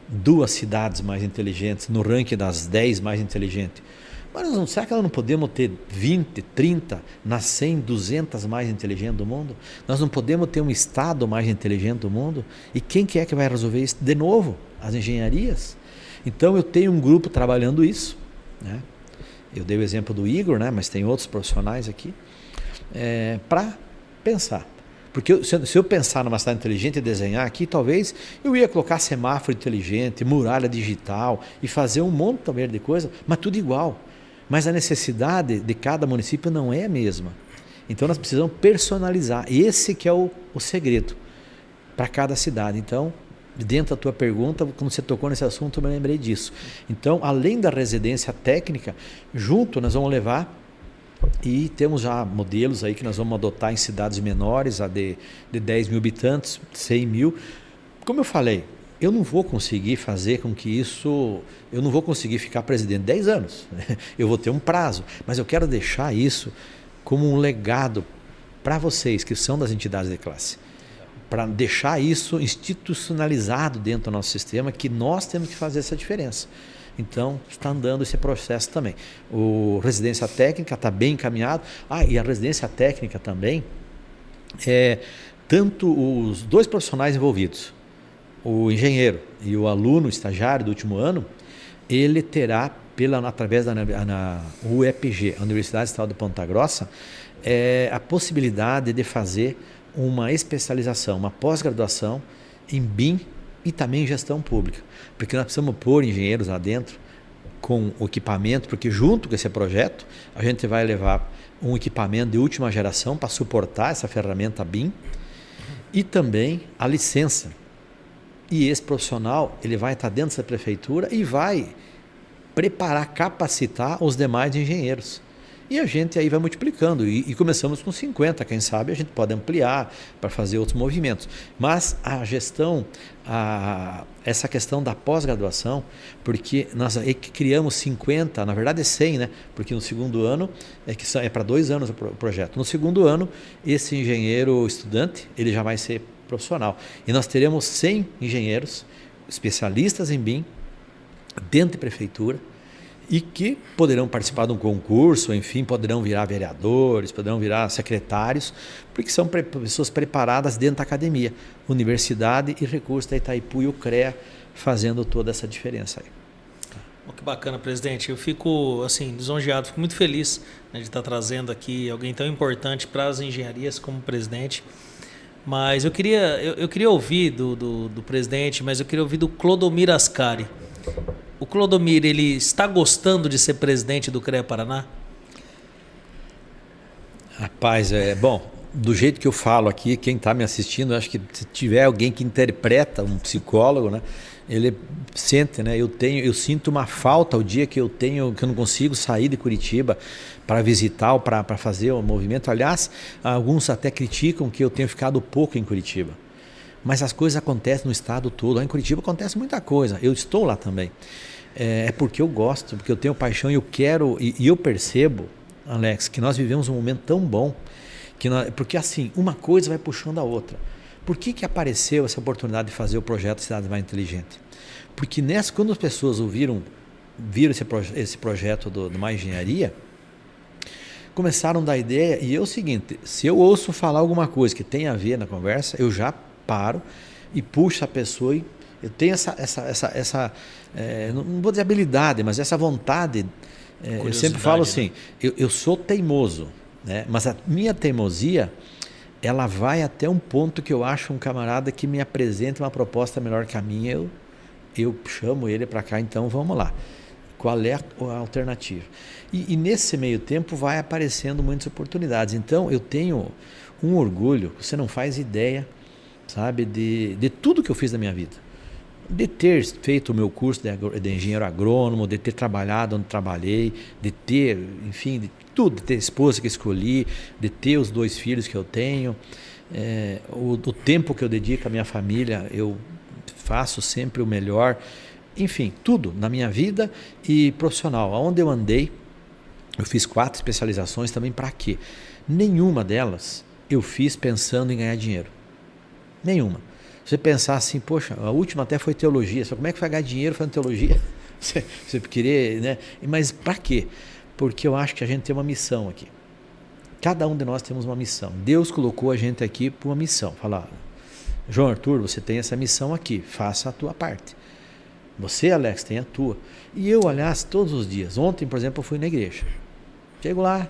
2 cidades mais inteligentes no ranking das 10 mais inteligentes. Mas será que nós não podemos ter 20, 30, nas 100, 200 mais inteligentes do mundo? Nós não podemos ter um estado mais inteligente do mundo? E quem que é que vai resolver isso? De novo, as engenharias. Então eu tenho um grupo trabalhando isso, né? Eu dei o exemplo do Igor, né? Mas tem outros profissionais aqui, para pensar. Porque se eu pensar numa cidade inteligente e desenhar aqui, talvez eu ia colocar semáforo inteligente, muralha digital e fazer um monte também de coisa, mas tudo igual. Mas a necessidade de cada município não é a mesma. Então nós precisamos personalizar. Esse que é o segredo para cada cidade. Então, dentro da tua pergunta, quando você tocou nesse assunto, eu me lembrei disso. Então, além da residência técnica, junto nós vamos levar, e temos já modelos aí que nós vamos adotar em cidades menores, a de 10 mil habitantes, 100 mil. Como eu falei, eu não vou conseguir fazer com que isso... Eu não vou conseguir ficar presidente 10 anos. Eu vou ter um prazo. Mas eu quero deixar isso como um legado para vocês, que são das entidades de classe. Para deixar isso institucionalizado dentro do nosso sistema, que nós temos que fazer essa diferença. Então, está andando esse processo também. O residência técnica está bem encaminhado. E a residência técnica também, tanto os 2 profissionais envolvidos, o engenheiro e o aluno, o estagiário do último ano, ele terá, através da UEPG, a Universidade Estadual de Ponta Grossa, a possibilidade de fazer uma especialização, uma pós-graduação em BIM e também em gestão pública, porque nós precisamos pôr engenheiros lá dentro com o equipamento, porque junto com esse projeto a gente vai levar um equipamento de última geração para suportar essa ferramenta BIM e também a licença. E esse profissional ele vai estar dentro dessa prefeitura e vai preparar, capacitar os demais engenheiros. E a gente aí vai multiplicando e começamos com 50, quem sabe a gente pode ampliar para fazer outros movimentos. Mas a gestão, essa questão da pós-graduação, porque nós criamos 50, na verdade é 100, né? Porque no segundo ano, é para 2 anos o projeto. No segundo ano, esse engenheiro estudante, ele já vai ser profissional. E nós teremos 100 engenheiros, especialistas em BIM, dentro da prefeitura, e que poderão participar de um concurso, enfim, poderão virar vereadores, poderão virar secretários, porque são pessoas preparadas dentro da academia, universidade e recursos da Itaipu e o CREA fazendo toda essa diferença aí. Que bacana, presidente. Eu fico assim lisonjeado, fico muito feliz, né, de estar trazendo aqui alguém tão importante para as engenharias como presidente. Mas eu queria ouvir do presidente, mas eu queria ouvir do Clodomir Ascari. O Clodomir, ele está gostando de ser presidente do CREA Paraná? Rapaz, bom, do jeito que eu falo aqui, quem está me assistindo, acho que se tiver alguém que interpreta, um psicólogo, né, ele sente, né, eu sinto uma falta o dia que eu não consigo sair de Curitiba para visitar ou para fazer o movimento. Aliás, alguns até criticam que eu tenho ficado pouco em Curitiba. Mas as coisas acontecem no estado todo. Lá em Curitiba acontece muita coisa. Eu estou lá também. É porque eu gosto, porque eu tenho paixão e eu quero, e eu percebo, Alex, que nós vivemos um momento tão bom, porque assim, uma coisa vai puxando a outra. Por que apareceu essa oportunidade de fazer o projeto Cidades Mais Inteligentes? Porque quando as pessoas viram esse projeto do Mais Engenharia, começaram a dar ideia, e é o seguinte, se eu ouço falar alguma coisa que tem a ver na conversa, eu já paro e puxo a pessoa, e eu tenho essa não vou dizer habilidade, mas essa vontade. Eu sempre falo assim, né? eu sou teimoso, né? Mas a minha teimosia, ela vai até um ponto que eu acho um camarada que me apresenta uma proposta melhor que a minha, eu chamo ele para cá, então vamos lá. Qual é a alternativa? E nesse meio tempo vai aparecendo muitas oportunidades. Então eu tenho um orgulho, você não faz ideia, sabe, de tudo que eu fiz na minha vida. De ter feito o meu curso de engenheiro agrônomo, de ter trabalhado onde trabalhei, de ter, enfim, de tudo, de ter a esposa que escolhi, de ter os 2 filhos que eu tenho, o tempo que eu dedico à minha família, eu faço sempre o melhor, enfim, tudo na minha vida e profissional. Aonde eu andei, eu fiz 4 especializações também. Para quê? Nenhuma delas eu fiz pensando em ganhar dinheiro. Nenhuma. Você pensar assim, poxa, a última até foi teologia. Só como é que vai ganhar dinheiro fazendo teologia? Você querer, né? Mas para quê? Porque eu acho que a gente tem uma missão aqui. Cada um de nós temos uma missão. Deus colocou a gente aqui por uma missão. Fala, João Arthur, você tem essa missão aqui, faça a tua parte. Você, Alex, tem a tua. E eu, aliás, todos os dias. Ontem, por exemplo, eu fui na igreja. Chego lá,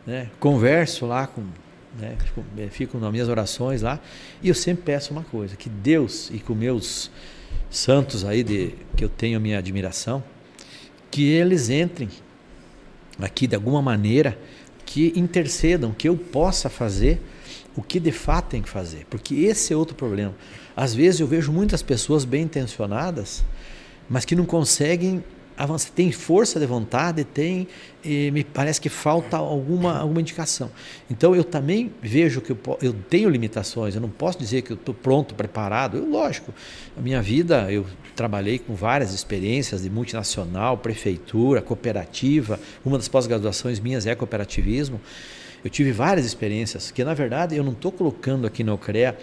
né, converso lá né, fico nas minhas orações lá, e eu sempre peço uma coisa, que Deus, e com meus santos aí que eu tenho a minha admiração, que eles entrem aqui de alguma maneira, que intercedam, que eu possa fazer o que de fato tem que fazer, porque esse é outro problema. Às vezes eu vejo muitas pessoas bem intencionadas, mas que não conseguem avançar, tem força de vontade, me parece que falta alguma indicação. Então eu também vejo que eu tenho limitações, eu não posso dizer que eu estou pronto, preparado. Lógico, a minha vida, eu trabalhei com várias experiências de multinacional, prefeitura, cooperativa, uma das pós-graduações minhas é cooperativismo. Eu tive várias experiências, que na verdade eu não estou colocando aqui no CREA,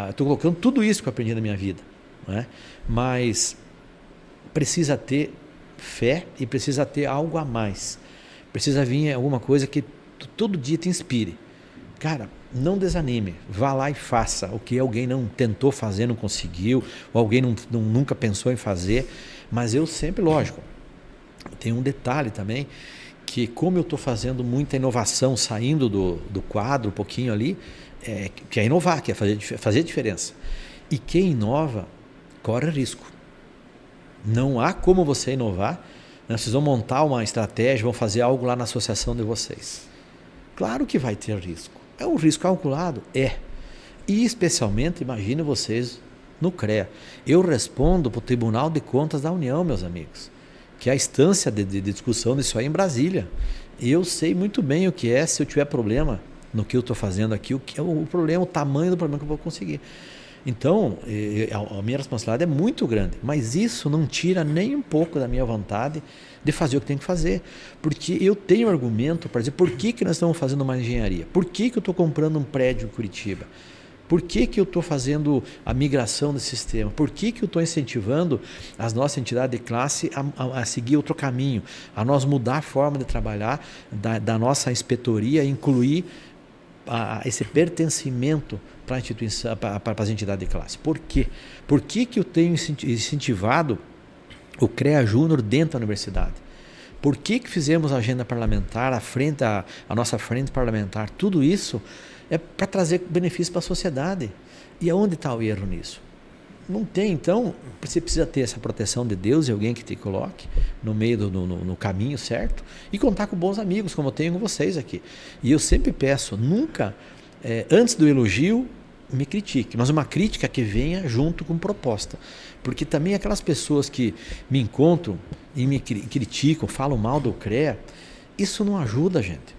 estou colocando tudo isso que eu aprendi na minha vida, né? Mas precisa ter fé e precisa ter algo a mais. Precisa vir alguma coisa que todo dia te inspire. Cara, não desanime, vá lá e faça o que alguém não tentou fazer, não conseguiu, ou alguém nunca pensou em fazer. Mas eu sempre, lógico, tem um detalhe também, que como eu estou fazendo muita inovação, saindo do quadro um pouquinho ali, que é inovar, que é fazer diferença. E quem inova corre risco. Não há como você inovar, né? Vocês vão montar uma estratégia, vão fazer algo lá na associação de vocês. Claro que vai ter risco. É um risco calculado? É. E especialmente, imagine vocês no CREA. Eu respondo para o Tribunal de Contas da União, meus amigos, que é a instância de discussão disso aí em Brasília. E eu sei muito bem o que é, se eu tiver problema no que eu estou fazendo aqui, o que é o problema, o tamanho do problema que eu vou conseguir. Então, a minha responsabilidade é muito grande, mas isso não tira nem um pouco da minha vontade de fazer o que tem que fazer, porque eu tenho argumento para dizer por que nós estamos fazendo uma engenharia, por que eu estou comprando um prédio em Curitiba, por que eu estou fazendo a migração desse sistema, por que eu estou incentivando as nossas entidades de classe a seguir outro caminho, a nós mudar a forma de trabalhar da nossa inspetoria, incluir esse pertencimento para a instituição, para as entidades de classe. Por quê? Por que eu tenho incentivado o CREA Júnior dentro da universidade? Por que fizemos a agenda parlamentar, a nossa frente parlamentar? Tudo isso é para trazer benefício para a sociedade. E aonde está o erro nisso? Não tem. Então, você precisa ter essa proteção de Deus e alguém que te coloque no meio no caminho certo e contar com bons amigos, como eu tenho com vocês aqui. E eu sempre peço, nunca antes do elogio, me critique, mas uma crítica que venha junto com proposta. Porque também aquelas pessoas que me encontram e me criticam, falam mal do CREA, isso não ajuda a gente.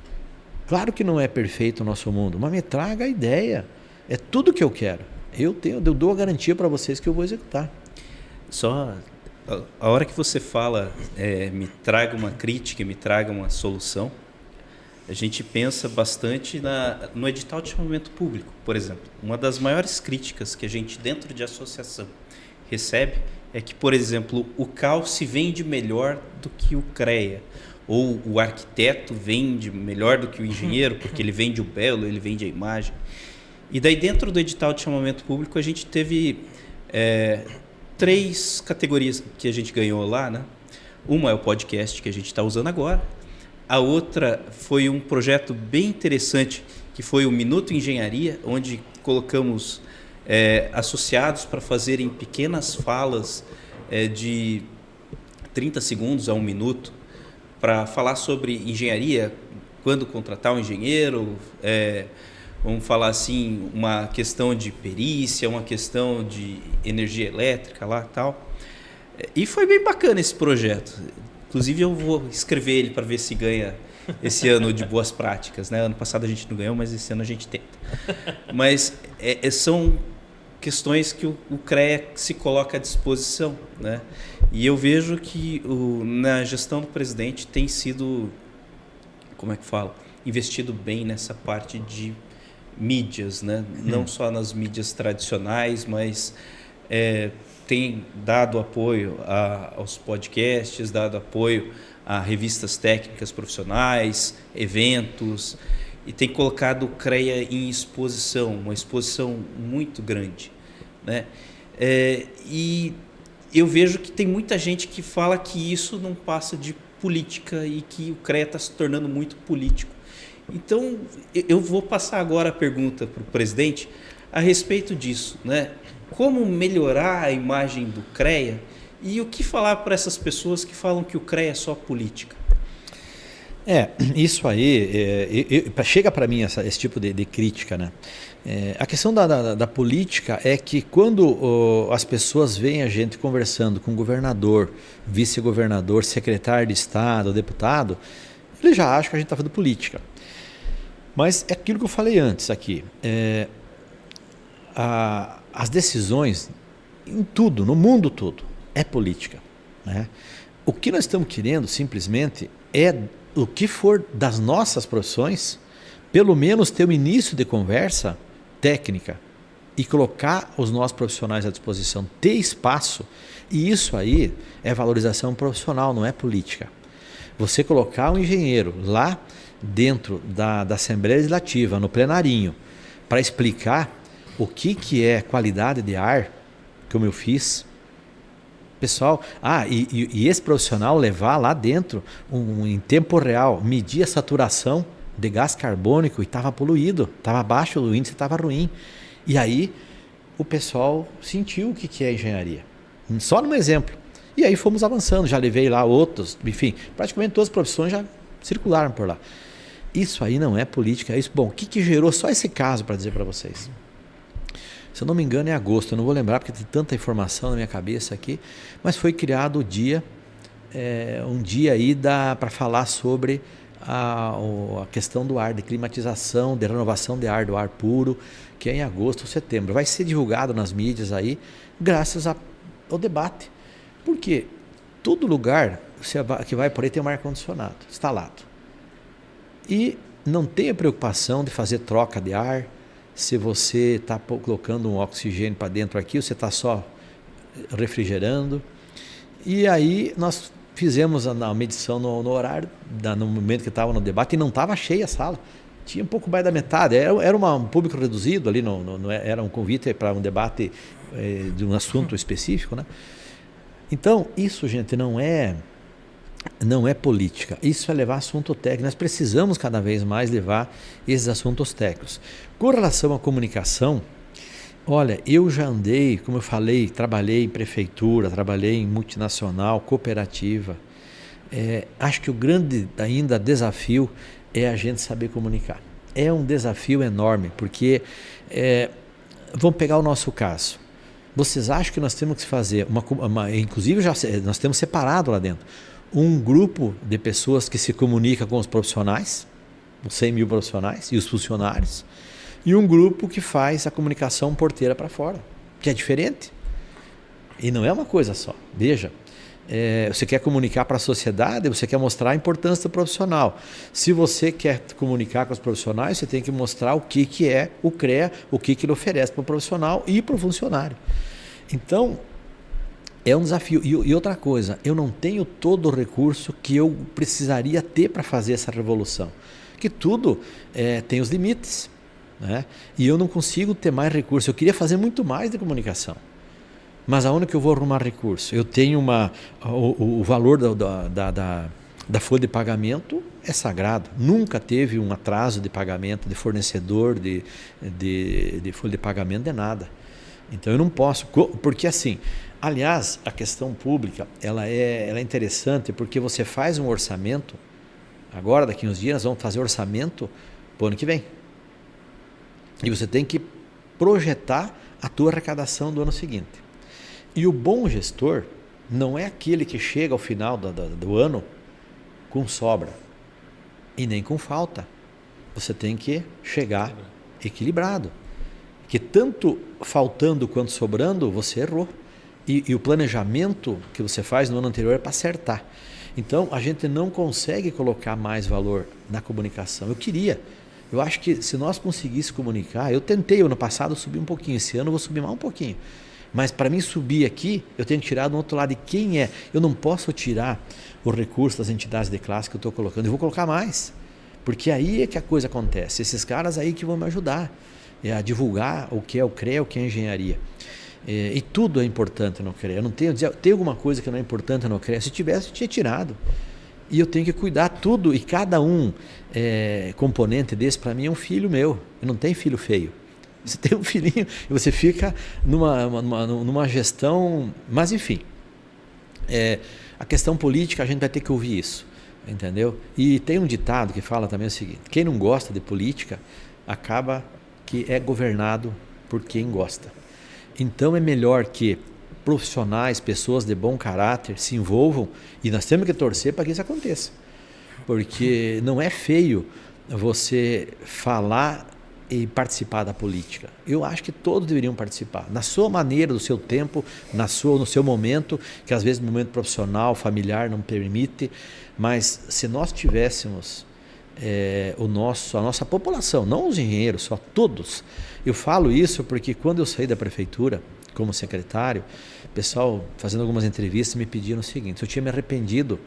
Claro que não é perfeito o nosso mundo, mas me traga a ideia. É tudo que eu quero. Eu dou a garantia para vocês que eu vou executar. Só a hora que você fala, me traga uma crítica, me traga uma solução, a gente pensa bastante no edital de chamamento público, por exemplo. Uma das maiores críticas que a gente, dentro de associação, recebe é que, por exemplo, o CAL se vende melhor do que o CREA, ou o arquiteto vende melhor do que o engenheiro, porque ele vende o belo, ele vende a imagem. E daí, dentro do edital de chamamento público, a gente teve 3 categorias que a gente ganhou lá, né? Uma é o podcast que a gente está usando agora. A outra foi um projeto bem interessante, que foi o Minuto Engenharia, onde colocamos associados para fazerem pequenas falas de 30 segundos a 1 minuto, para falar sobre engenharia, quando contratar um engenheiro, vamos falar assim, uma questão de perícia, uma questão de energia elétrica lá e tal. E foi bem bacana esse projeto. Inclusive eu vou escrever ele para ver se ganha esse ano de boas práticas, né? Ano passado a gente não ganhou, mas esse ano a gente tenta. Mas são questões que o CREA se coloca à disposição, né? E eu vejo que na gestão do presidente tem sido, como é que fala, investido bem nessa parte de mídias, né? Não só nas mídias tradicionais, mas tem dado apoio aos podcasts, dado apoio a revistas técnicas profissionais, eventos, e tem colocado o CREA em exposição, uma exposição muito grande, né? E eu vejo que tem muita gente que fala que isso não passa de política e que o CREA está se tornando muito político. Então, eu vou passar agora a pergunta para o presidente a respeito disso, né? Como melhorar a imagem do CREA e o que falar para essas pessoas que falam que o CREA é só política? Isso aí, chega para mim esse tipo de crítica, né? A questão da política é que quando as pessoas veem a gente conversando com governador, vice-governador, secretário de Estado, deputado, eles já acham que a gente está fazendo política. Mas é aquilo que eu falei antes aqui. As decisões em tudo, no mundo todo, é política, né? O que nós estamos querendo simplesmente é o que for das nossas profissões, pelo menos ter um início de conversa técnica e colocar os nossos profissionais à disposição, ter espaço, e isso aí é valorização profissional, não é política. Você colocar um engenheiro lá dentro da Assembleia Legislativa, no plenarinho, para explicar o que é qualidade de ar, como eu fiz. Pessoal, e esse profissional levar lá dentro, em tempo real, medir a saturação de gás carbônico e estava poluído, estava baixo, o índice estava ruim. E aí o pessoal sentiu o que é engenharia. Só num exemplo. E aí fomos avançando, já levei lá outros, enfim, praticamente todas as profissões já circularam por lá. Isso aí não é política, é isso. Bom, o que gerou só esse caso para dizer para vocês? Se eu não me engano é agosto, eu não vou lembrar porque tem tanta informação na minha cabeça aqui, mas foi criado o dia, um dia aí para falar sobre a questão do ar, de climatização, de renovação de ar, do ar puro, que é em agosto ou setembro. Vai ser divulgado nas mídias aí, graças ao debate. Porque todo lugar que vai por aí tem um ar-condicionado instalado. E não tem a preocupação de fazer troca de ar, se você está colocando um oxigênio para dentro aqui, você está só refrigerando. E aí nós fizemos a medição no horário, no momento que estava no debate, e não estava cheia a sala. Tinha um pouco mais da metade. Era um público reduzido ali, era um convite para um debate de um assunto específico, né? Então, isso, gente, não é política, isso é levar assunto técnico. Nós precisamos cada vez mais levar esses assuntos técnicos. Com relação à comunicação, olha, eu já andei, como eu falei, trabalhei em prefeitura, trabalhei em multinacional, cooperativa. Acho que o grande ainda desafio é a gente saber comunicar. é um desafio enorme, porque vamos pegar o nosso caso. Vocês acham que nós temos que fazer, inclusive nós temos separado lá dentro, um grupo de pessoas que se comunica com os profissionais, os 100 mil profissionais e os funcionários, e um grupo que faz a comunicação porteira para fora, que é diferente. E não é uma coisa só. Veja, você quer comunicar para a sociedade, você quer mostrar a importância do profissional. Se você quer comunicar com os profissionais, você tem que mostrar o que é o CREA, o que ele oferece para o profissional e para o funcionário. Então, é um desafio. E outra coisa, eu não tenho todo o recurso que eu precisaria ter para fazer essa revolução. Que tudo tem os limites, né? E eu não consigo ter mais recurso. Eu queria fazer muito mais de comunicação. Mas aonde que eu vou arrumar recurso? Eu tenho o valor da folha de pagamento é sagrado. Nunca teve um atraso de pagamento de fornecedor, de folha de pagamento, de nada. Então eu não posso, porque assim, aliás, a questão pública ela é interessante porque você faz um orçamento, agora daqui uns dias nós vamos fazer orçamento para o ano que vem. E você tem que projetar a tua arrecadação do ano seguinte. E o bom gestor não é aquele que chega ao final do ano com sobra e nem com falta. Você tem que chegar equilibrado. Porque tanto faltando quanto sobrando, você errou. E o planejamento que você faz no ano anterior é para acertar. Então, a gente não consegue colocar mais valor na comunicação. Eu acho que se nós conseguíssemos comunicar, eu tentei ano passado subir um pouquinho, esse ano eu vou subir mais um pouquinho. Mas para mim subir aqui, eu tenho que tirar do outro lado de quem é. Eu não posso tirar o recurso das entidades de classe que eu estou colocando, eu vou colocar mais. Porque aí é que a coisa acontece. Esses caras aí que vão me ajudar a divulgar o que é o CREA, o que é a engenharia. E tudo é importante no CREA. Eu não tenho tem alguma coisa que não é importante no CREA. Se tivesse, eu tinha tirado. E eu tenho que cuidar tudo. E cada componente desse, para mim, é um filho meu. Eu não tenho filho feio. Você tem um filhinho e você fica numa gestão... Mas, enfim, a questão política, a gente vai ter que ouvir isso, entendeu? E tem um ditado que fala também o seguinte: quem não gosta de política acaba que é governado por quem gosta. Então, é melhor que profissionais, pessoas de bom caráter se envolvam, e nós temos que torcer para que isso aconteça. Porque não é feio você falar e participar da política. Eu acho que todos deveriam participar, na sua maneira, do seu tempo, no seu momento, que às vezes no momento profissional, familiar não permite, mas se nós tivéssemos a nossa população, não os engenheiros, só todos. Eu falo isso porque quando eu saí da prefeitura como secretário, o pessoal fazendo algumas entrevistas me pediram o seguinte: eu tinha me arrependido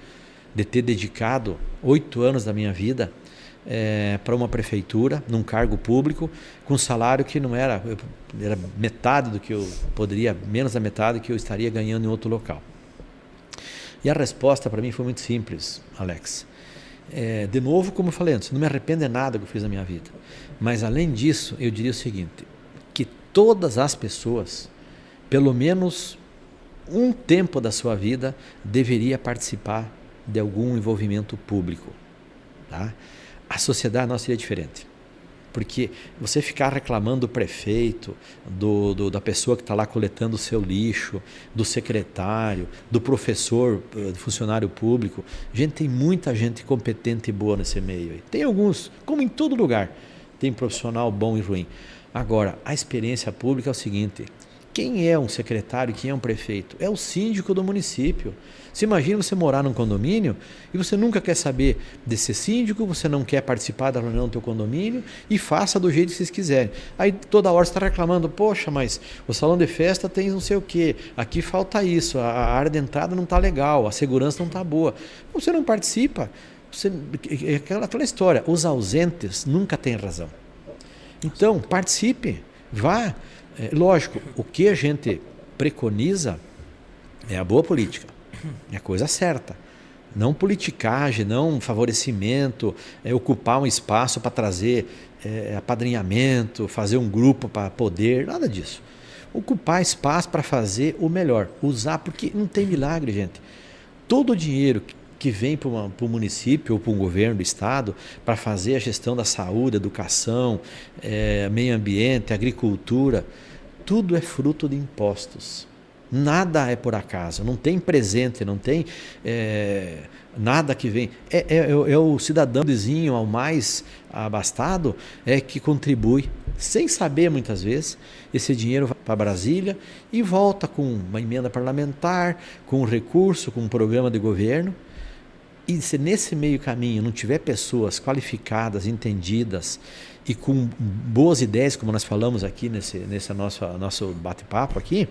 de ter dedicado 8 anos da minha vida para uma prefeitura, num cargo público, com um salário que não era metade do que eu poderia, menos da metade do que eu estaria ganhando em outro local. E a resposta para mim foi muito simples, Alex. De novo, como eu falei antes, não me arrependo de nada que eu fiz na minha vida. Mas além disso, eu diria o seguinte: que todas as pessoas, pelo menos um tempo da sua vida, deveria participar de algum envolvimento público, tá? A sociedade nossa seria diferente. Porque você ficar reclamando do prefeito, da pessoa que está lá coletando o seu lixo, do secretário, do professor, do funcionário público. Gente, tem muita gente competente e boa nesse meio aí. Tem alguns, como em todo lugar, tem profissional bom e ruim. Agora, a experiência pública é o seguinte: quem é um secretário, quem é um prefeito? É o síndico do município. Você imagina você morar num condomínio e você nunca quer saber de ser síndico, você não quer participar da reunião do teu condomínio e faça do jeito que vocês quiserem. Aí toda hora você está reclamando: poxa, mas o salão de festa tem não sei o quê, aqui falta isso, a área de entrada não está legal, a segurança não está boa. Você não participa. Aquela história, os ausentes nunca têm razão. Então, participe, vá. Lógico, o que a gente preconiza é a boa política, é a coisa certa. Não politicagem, não favorecimento, ocupar um espaço para trazer apadrinhamento, fazer um grupo para poder, nada disso. Ocupar espaço para fazer o melhor, usar, porque não tem milagre, gente. Todo o dinheiro que vem para o município ou para um governo do estado para fazer a gestão da saúde, educação, meio ambiente, agricultura, tudo é fruto de impostos. Nada é por acaso, não tem presente, não tem nada que vem. É o cidadãozinho ao mais abastado que contribui, sem saber muitas vezes. Esse dinheiro vai para Brasília e volta com uma emenda parlamentar, com um recurso, com um programa de governo. E se nesse meio caminho não tiver pessoas qualificadas, entendidas e com boas ideias, como nós falamos aqui nesse nosso bate-papo aqui,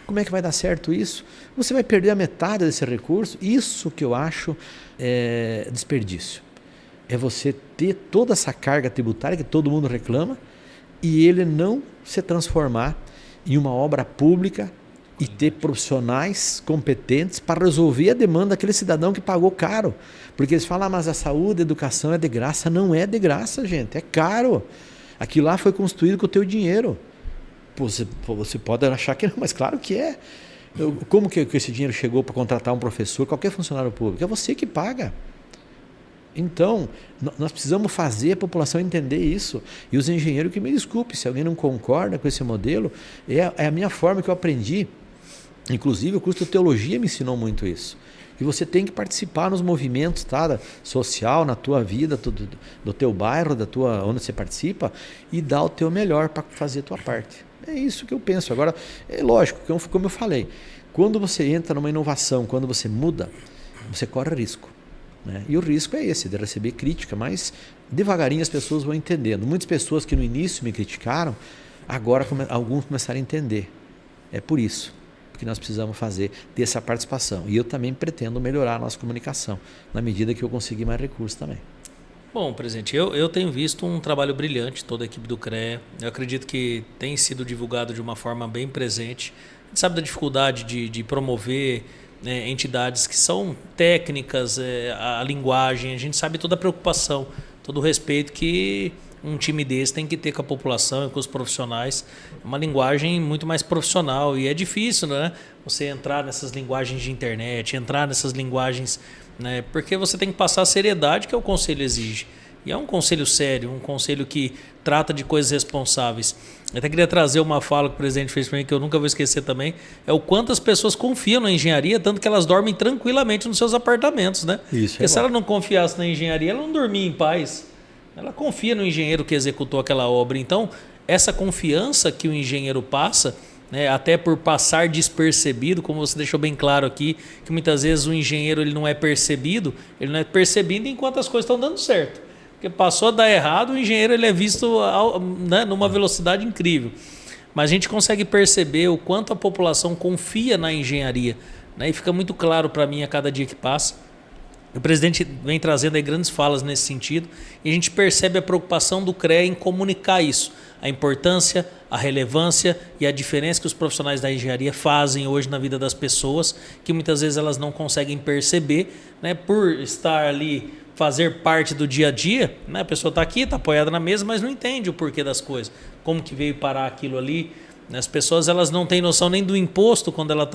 como é que vai dar certo isso? Você vai perder a metade desse recurso. Isso que eu acho desperdício. É você ter toda essa carga tributária que todo mundo reclama e ele não se transformar em uma obra pública e ter profissionais competentes para resolver a demanda daquele cidadão que pagou caro. Porque eles falam, mas a saúde, a educação é de graça. Não é de graça, gente. É caro. Aquilo lá foi construído com o teu dinheiro. Você pode achar que não, mas claro que é. Como que esse dinheiro chegou para contratar um professor, qualquer funcionário público? É você que paga. Então, nós precisamos fazer a população entender isso. E os engenheiros que me desculpe, se alguém não concorda com esse modelo, é a minha forma que eu aprendi. Inclusive, o curso de teologia me ensinou muito isso. E você tem que participar nos movimentos, tá, social, na tua vida, do teu bairro, onde você participa, e dar o teu melhor para fazer a tua parte. É isso que eu penso. Agora, é lógico, como eu falei, quando você entra numa inovação, quando você muda, você corre risco. Né? E o risco é esse, de receber crítica, mas devagarinho as pessoas vão entendendo. Muitas pessoas que no início me criticaram, agora alguns começaram a entender. É por isso que nós precisamos fazer dessa participação. E eu também pretendo melhorar a nossa comunicação, na medida que eu conseguir mais recursos também. Bom, presidente, eu tenho visto um trabalho brilhante, toda a equipe do CREA. Eu acredito que tem sido divulgado de uma forma bem presente. A gente sabe da dificuldade de promover entidades que são técnicas, a linguagem, a gente sabe toda a preocupação, todo o respeito que um time desse tem que ter com a população e com os profissionais. É uma linguagem muito mais profissional e é difícil, né? Você entrar nessas linguagens de internet, entrar nessas linguagens, né? Porque você tem que passar a seriedade que o conselho exige. E é um conselho sério, um conselho que trata de coisas responsáveis. Eu até queria trazer uma fala que o presidente fez para mim, que eu nunca vou esquecer também, é o quanto as pessoas confiam na engenharia, tanto que elas dormem tranquilamente nos seus apartamentos, né? Isso. Porque se ela não confiasse na engenharia, ela não dormia em paz. Ela confia no engenheiro que executou aquela obra. Então, essa confiança que o engenheiro passa, né, até por passar despercebido, como você deixou bem claro aqui, que muitas vezes o engenheiro ele não é percebido enquanto as coisas estão dando certo. Porque passou a dar errado, o engenheiro ele é visto numa velocidade incrível. Mas a gente consegue perceber o quanto a população confia na engenharia, né, e fica muito claro para mim a cada dia que passa. O presidente vem trazendo aí grandes falas nesse sentido e a gente percebe a preocupação do CREA em comunicar isso, a importância, a relevância e a diferença que os profissionais da engenharia fazem hoje na vida das pessoas, que muitas vezes elas não conseguem perceber, né, por estar ali, fazer parte do dia a dia, né, a pessoa está aqui, está apoiada na mesa, mas não entende o porquê das coisas, como que veio parar aquilo ali. As pessoas elas não têm noção nem do imposto quando ela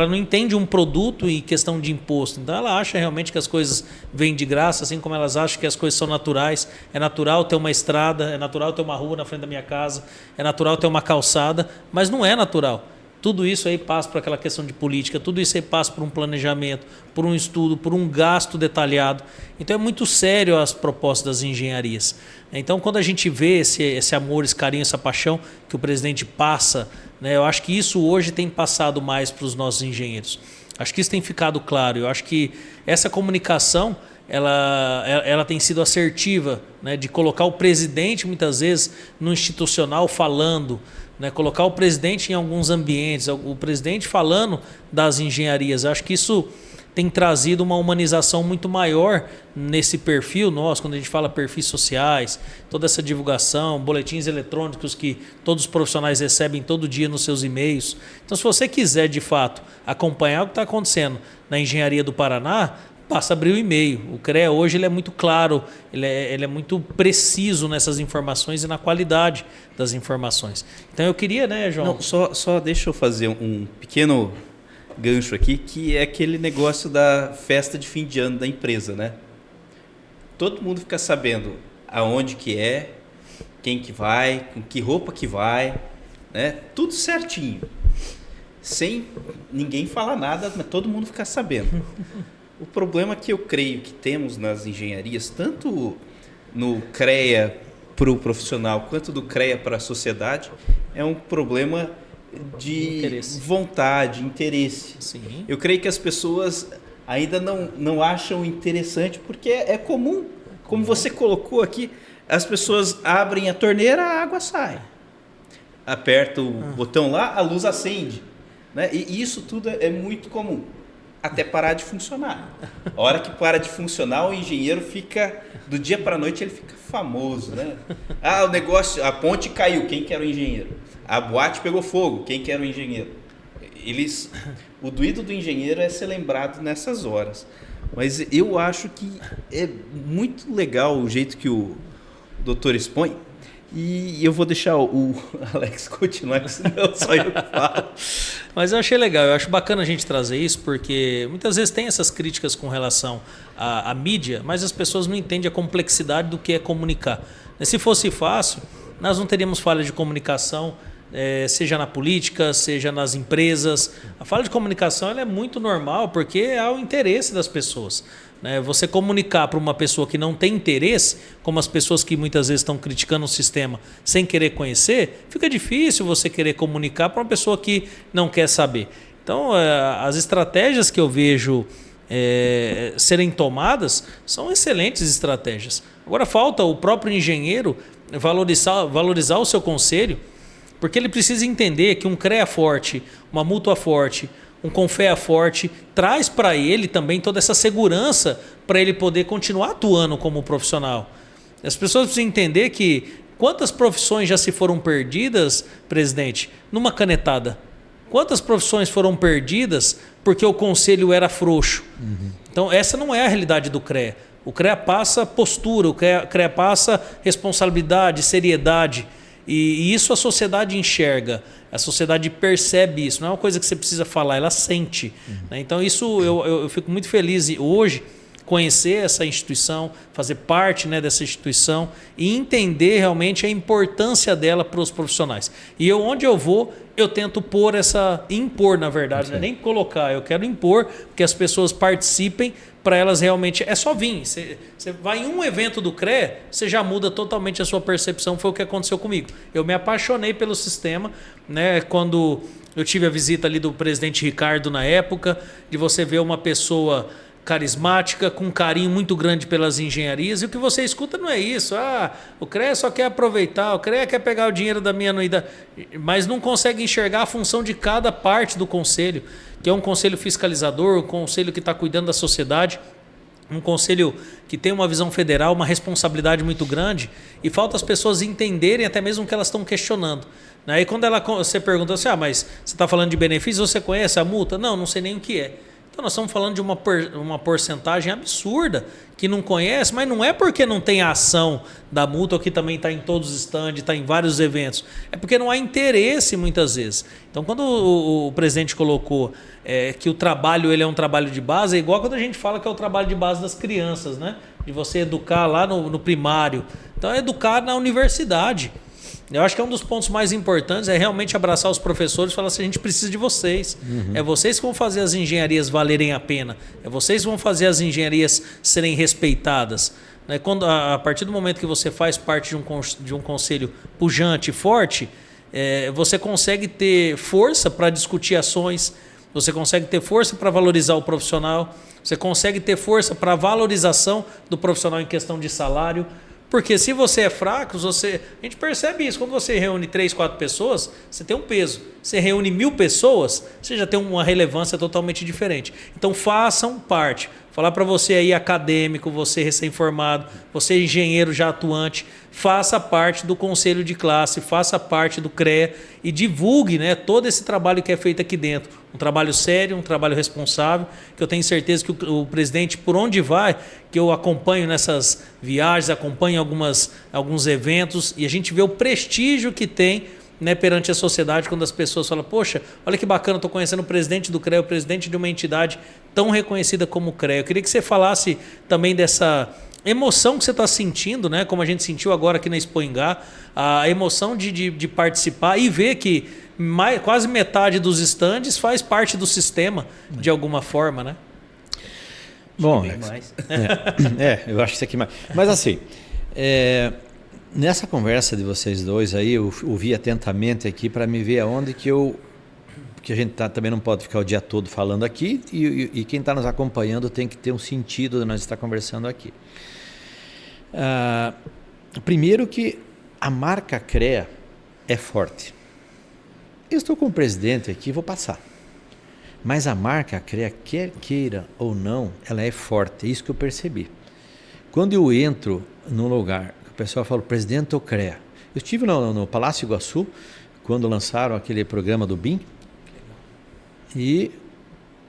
não entende um produto em questão de imposto. Então ela acha realmente que as coisas vêm de graça, assim como elas acham que as coisas são naturais. É natural ter uma estrada, é natural ter uma rua na frente da minha casa, é natural ter uma calçada, mas não é natural. Tudo isso aí passa por aquela questão de política, tudo isso aí passa por um planejamento, por um estudo, por um gasto detalhado. Então é muito sério as propostas das engenharias. Então quando a gente vê esse amor, esse carinho, essa paixão que o presidente passa, né, eu acho que isso hoje tem passado mais para os nossos engenheiros. Acho que isso tem ficado claro. Eu acho que essa comunicação ela tem sido assertiva, né, de colocar o presidente muitas vezes no institucional falando, né, colocar o presidente em alguns ambientes, o presidente falando das engenharias. Acho que isso tem trazido uma humanização muito maior nesse perfil nosso, quando a gente fala perfis sociais, toda essa divulgação, boletins eletrônicos que todos os profissionais recebem todo dia nos seus e-mails. Então, se você quiser, de fato, acompanhar o que está acontecendo na engenharia do Paraná, basta abrir o e-mail. O CREA hoje ele é muito claro, ele é muito preciso nessas informações e na qualidade das informações. Então eu queria, né, João? Não, só deixa eu fazer um pequeno gancho aqui, que é aquele negócio da festa de fim de ano da empresa, né? Todo mundo fica sabendo aonde que é, quem que vai, com que roupa que vai, né? Tudo certinho. Sem ninguém falar nada, mas todo mundo fica sabendo. O problema que eu creio que temos nas engenharias, tanto no CREA para o profissional, quanto do CREA para a sociedade, é um problema de interesse. Vontade, interesse. Sim. Eu creio que as pessoas ainda não acham interessante, porque é comum. Como você colocou aqui, as pessoas abrem a torneira, a água sai. Aperta o botão lá, a luz acende. Né? E isso tudo é muito comum, até parar de funcionar. A hora que para de funcionar, o engenheiro fica, do dia para a noite, ele fica famoso. Né? Ah, o negócio, a ponte caiu, quem que era o engenheiro? A boate pegou fogo, quem que era o engenheiro? O doído do engenheiro é ser lembrado nessas horas. Mas eu acho que é muito legal o jeito que o doutor expõe. E eu vou deixar o Alex continuar, senão só eu falo. Mas eu achei legal, eu acho bacana a gente trazer isso, porque muitas vezes tem essas críticas com relação à mídia, mas as pessoas não entendem a complexidade do que é comunicar. Se fosse fácil, nós não teríamos falha de comunicação, seja na política, seja nas empresas. A falha de comunicação ela é muito normal, porque é o interesse das pessoas. Você comunicar para uma pessoa que não tem interesse, como as pessoas que muitas vezes estão criticando o sistema sem querer conhecer, fica difícil você querer comunicar para uma pessoa que não quer saber. Então, as estratégias que eu vejo serem tomadas são excelentes estratégias. Agora falta o próprio engenheiro valorizar o seu conselho, porque ele precisa entender que um CREA forte, uma mútua forte, um Confea forte, traz para ele também toda essa segurança para ele poder continuar atuando como profissional. As pessoas precisam entender que quantas profissões já se foram perdidas, presidente, numa canetada? Quantas profissões foram perdidas porque o conselho era frouxo? Então essa não é a realidade do CREA. O CREA passa postura, o CREA passa responsabilidade, seriedade. E isso a sociedade enxerga, a sociedade percebe isso. Não é uma coisa que você precisa falar, ela sente. Né? Então isso eu fico muito feliz hoje conhecer essa instituição, fazer parte, né, dessa instituição e entender realmente a importância dela para os profissionais. E onde eu vou, eu tento impor, na verdade, não é nem colocar, eu quero impor que as pessoas participem para elas realmente. É só vir. Você vai em um evento do CREA, você já muda totalmente a sua percepção. Foi o que aconteceu comigo. Eu me apaixonei pelo sistema, né, quando eu tive a visita ali do presidente Ricardo na época, de você ver uma pessoa carismática, com um carinho muito grande pelas engenharias, e o que você escuta não é isso. O CREA só quer aproveitar, o CREA quer pegar o dinheiro da minha anuidade, mas não consegue enxergar a função de cada parte do conselho, que é um conselho fiscalizador, um conselho que está cuidando da sociedade, um conselho que tem uma visão federal, uma responsabilidade muito grande, e falta as pessoas entenderem até mesmo o que elas estão questionando. Aí quando você pergunta assim, mas você está falando de benefícios, você conhece a multa? Não sei nem o que é. Então nós estamos falando de uma porcentagem absurda que não conhece, mas não é porque não tem a ação da multa, ou que também está em todos os stands, está em vários eventos. É porque não há interesse muitas vezes. Então quando o presidente colocou que o trabalho ele é um trabalho de base, é igual quando a gente fala que é o trabalho de base das crianças, né? De você educar lá no primário. Então é educar na universidade. Eu acho que é um dos pontos mais importantes, é realmente abraçar os professores e falar assim, a gente precisa de vocês. É vocês que vão fazer as engenharias valerem a pena. É vocês que vão fazer as engenharias serem respeitadas. A partir do momento que você faz parte de um conselho pujante e forte, você consegue ter força para discutir ações, você consegue ter força para valorizar o profissional, você consegue ter força para a valorização do profissional em questão de salário. Porque se você é fraco, a gente percebe isso. Quando você reúne 3, 4 pessoas, você tem um peso. Você reúne 1000 pessoas, você já tem uma relevância totalmente diferente. Então façam parte. Falar para você aí acadêmico, você recém-formado, você engenheiro já atuante, faça parte do conselho de classe, faça parte do CREA e divulgue, né, todo esse trabalho que é feito aqui dentro. Um trabalho sério, um trabalho responsável, que eu tenho certeza que o presidente, por onde vai, que eu acompanho nessas viagens, acompanho alguns eventos, e a gente vê o prestígio que tem né, perante a sociedade quando as pessoas falam, poxa, olha que bacana, estou conhecendo o presidente do CREA, o presidente de uma entidade tão reconhecida como o CREA. Eu queria que você falasse também dessa emoção que você está sentindo, né, como a gente sentiu agora aqui na Expo Ingá, a emoção de participar e ver que quase metade dos estandes faz parte do sistema de alguma forma, né? Bom, mais. Eu acho que isso aqui mais. Mas assim, nessa conversa de vocês dois aí, eu ouvi atentamente aqui para me ver aonde que a gente também não pode ficar o dia todo falando aqui e quem está nos acompanhando tem que ter um sentido de nós estar conversando aqui. Primeiro que a marca CREA é forte. Eu estou com o presidente aqui, vou passar. Mas a marca CREA, quer queira ou não, ela é forte. É isso que eu percebi. Quando eu entro num lugar, o pessoal fala, presidente do CREA. Eu estive no Palácio Iguaçu, quando lançaram aquele programa do BIM, e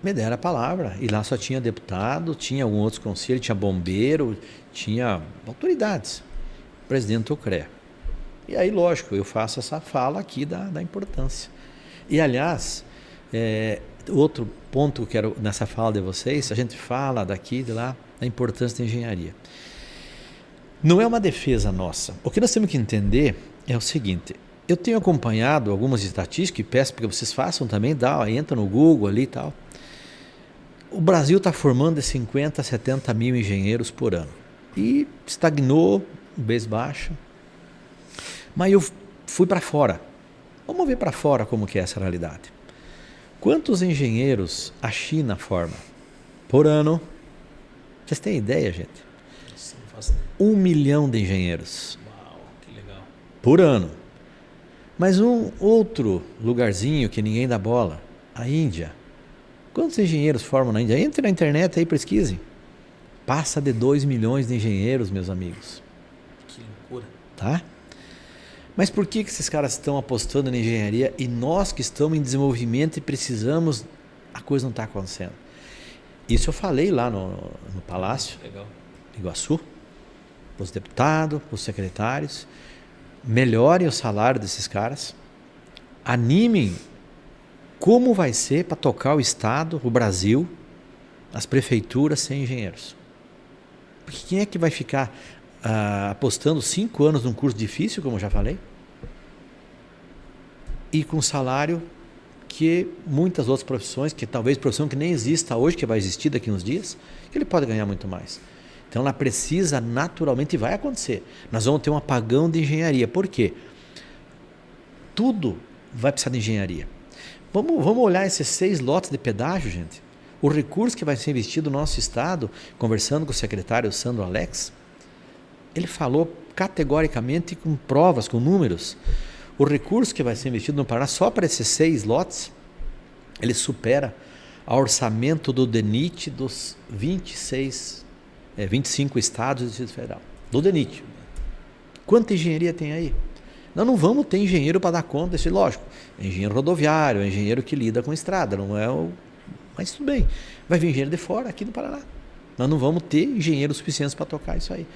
me deram a palavra. E lá só tinha deputado, tinha alguns outros conselhos, tinha bombeiro, tinha autoridades. Presidente do CREA. E aí, lógico, eu faço essa fala aqui da importância. E, aliás, outro ponto que eu quero nessa fala de vocês, a gente fala daqui, de lá, da importância da engenharia. Não é uma defesa nossa. O que nós temos que entender é o seguinte, eu tenho acompanhado algumas estatísticas, e peço para que vocês façam também, entra no Google ali e tal. O Brasil está formando de 50 a 70 mil engenheiros por ano. E estagnou, vez baixa. Mas eu fui para fora. Vamos ver para fora como que é essa realidade. Quantos engenheiros a China forma por ano? Vocês têm ideia, gente? Nossa, não faço ideia. 1 milhão de engenheiros. Uau, que legal. Por ano. Mas um outro lugarzinho que ninguém dá bola, a Índia. Quantos engenheiros formam na Índia? Entre na internet aí, pesquisem. Passa de 2 milhões de engenheiros, meus amigos. Que loucura. Tá? Mas por que esses caras estão apostando na engenharia e nós que estamos em desenvolvimento e precisamos, a coisa não está acontecendo? Isso eu falei lá no Palácio Legal. Iguaçu, para os deputados, para os secretários. Melhorem o salário desses caras, animem como vai ser para tocar o Estado, o Brasil, as prefeituras sem engenheiros. Porque quem é que vai ficar apostando 5 anos num curso difícil, como eu já falei, e com salário que muitas outras profissões, que talvez profissão que nem exista hoje, que vai existir daqui uns dias, que ele pode ganhar muito mais. Então ela precisa naturalmente, e vai acontecer, nós vamos ter um apagão de engenharia. Por quê? Tudo vai precisar de engenharia. Vamos olhar esses 6 lotes de pedágio, gente. O recurso que vai ser investido no nosso estado, conversando com o secretário Sandro Alex, ele falou categoricamente com provas, com números, o recurso que vai ser investido no Paraná só para esses 6 lotes, ele supera o orçamento do DENIT dos 25 estados do Distrito Federal. Do DENIT. Quanta engenharia tem aí? Nós não vamos ter engenheiro para dar conta desse, lógico. É engenheiro rodoviário, é engenheiro que lida com estrada, não é o... Mas tudo bem, vai vir engenheiro de fora, aqui do Paraná. Nós não vamos ter engenheiros suficientes para tocar isso aí.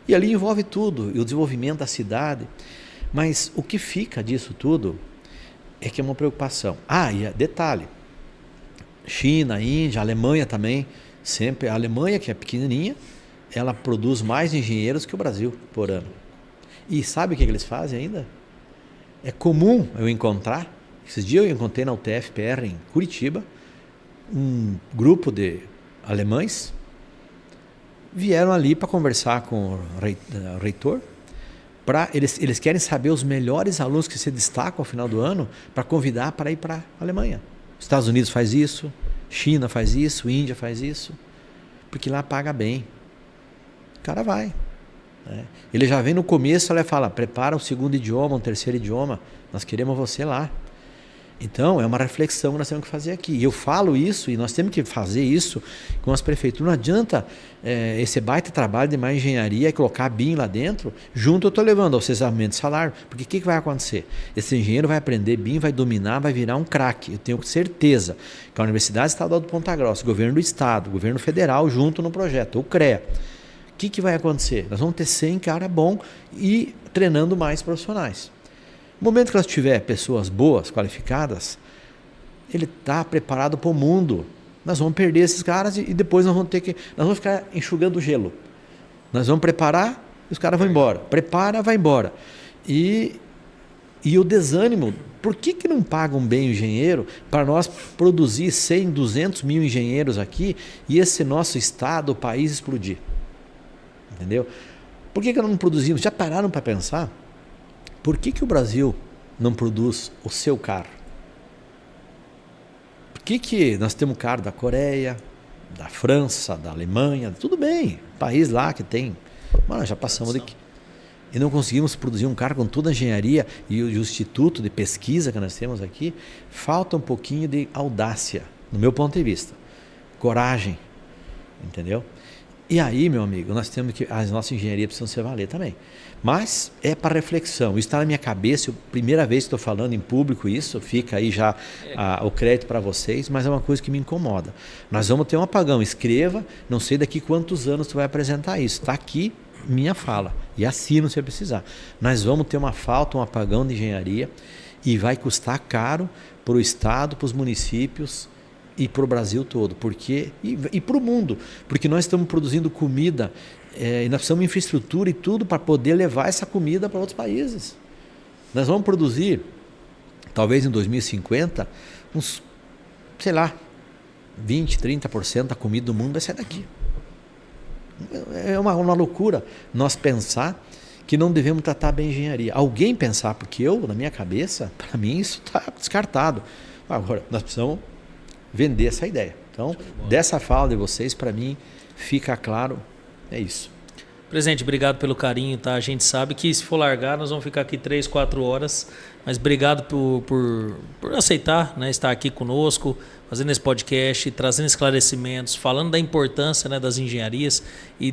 E ali envolve tudo, e o desenvolvimento da cidade. Mas o que fica disso tudo é que é uma preocupação. E detalhe, China, Índia, Alemanha também, sempre, a Alemanha, que é pequenininha, ela produz mais engenheiros que o Brasil por ano. E sabe o que eles fazem ainda? É comum eu encontrar, esses dias eu encontrei na UTF-PR em Curitiba, um grupo de alemães, vieram ali para conversar com o reitor, eles querem saber os melhores alunos que se destacam ao final do ano para convidar para ir para a Alemanha. Estados Unidos faz isso, China faz isso, Índia faz isso, porque lá paga bem. O cara vai. Né? Ele já vem no começo, ele fala, prepara um segundo idioma, um terceiro idioma, nós queremos você lá. Então, é uma reflexão que nós temos que fazer aqui. E eu falo isso, e nós temos que fazer isso com as prefeituras. Não adianta esse baita trabalho de mais engenharia e colocar BIM lá dentro, junto eu estou levando ao cessamento de salário. Porque o que vai acontecer? Esse engenheiro vai aprender BIM, vai dominar, vai virar um craque. Eu tenho certeza que a Universidade Estadual do Ponta Grossa, o governo do Estado, o governo federal, junto no projeto, o CREA. O que vai acontecer? Nós vamos ter 100 cara bom e treinando mais profissionais. No momento que nós tiver pessoas boas, qualificadas, ele está preparado para o mundo. Nós vamos perder esses caras e depois nós vamos ficar enxugando gelo. Nós vamos preparar e os caras vão embora. Prepara, vai embora. E o desânimo, por que não pagam bem o engenheiro para nós produzir 100, 200 mil engenheiros aqui e esse nosso estado, o país explodir? Entendeu? Por que nós não produzimos? Já pararam para pensar? Por que o Brasil não produz o seu carro? Por que nós temos carro da Coreia, da França, da Alemanha? Tudo bem, país lá que tem. Mas já passamos daqui. E não conseguimos produzir um carro com toda a engenharia e o instituto de pesquisa que nós temos aqui. Falta um pouquinho de audácia, no meu ponto de vista. Coragem, entendeu? E aí, meu amigo, nós temos que... As nossas engenharias precisam se valer também. Mas é para reflexão. Isso está na minha cabeça. Primeira vez que estou falando em público isso. Fica aí já o crédito para vocês. Mas é uma coisa que me incomoda. Nós vamos ter um apagão. Escreva. Não sei daqui quantos anos tu vai apresentar isso. Está aqui minha fala. E assino se eu precisar. Nós vamos ter uma falta, um apagão de engenharia. E vai custar caro para o Estado, para os municípios e para o Brasil todo, e para o mundo, porque nós estamos produzindo comida e nós precisamos de infraestrutura e tudo para poder levar essa comida para outros países. Nós vamos produzir, talvez em 2050, uns, sei lá, 20%, 30% da comida do mundo vai sair daqui. É uma loucura nós pensar que não devemos tratar bem a engenharia. Alguém pensar, porque na minha cabeça, para mim isso está descartado. Agora, nós precisamos vender essa ideia. Então, dessa fala de vocês, para mim, fica claro, é isso. Presidente, obrigado pelo carinho, tá? A gente sabe que se for largar, nós vamos ficar aqui 3, 4 horas, mas obrigado por aceitar, né, estar aqui conosco, fazendo esse podcast, trazendo esclarecimentos, falando da importância, né, das engenharias e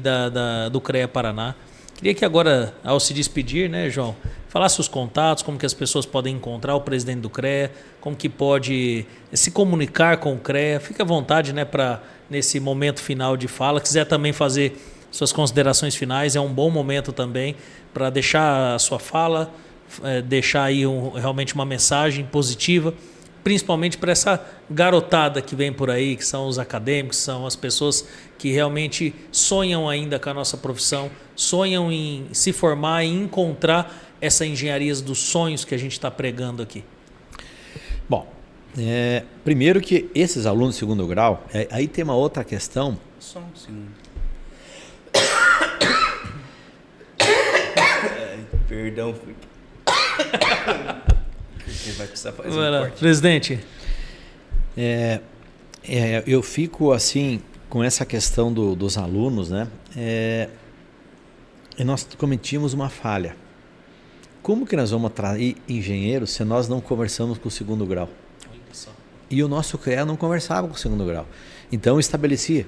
do CREA Paraná. Queria que agora, ao se despedir, né, João, falasse os contatos, como que as pessoas podem encontrar o presidente do CREA, como que pode se comunicar com o CREA. Fique à vontade, né, para nesse momento final de fala. Quiser também fazer suas considerações finais, é um bom momento também para deixar a sua fala, deixar aí realmente uma mensagem positiva, principalmente para essa garotada que vem por aí, que são os acadêmicos, são as pessoas que realmente sonham ainda com a nossa profissão, sonham em se formar e encontrar essa engenharia dos sonhos que a gente está pregando aqui. Bom, primeiro que esses alunos de segundo grau, aí tem uma outra questão. Só um segundo. Perdão, Felipe. Você vai precisar fazer um corte. Presidente. Eu fico assim com essa questão dos alunos, né? E nós cometimos uma falha. Como que nós vamos atrair engenheiros se nós não conversamos com o segundo grau? E o nosso CREA não conversava com o segundo grau. Então eu estabeleci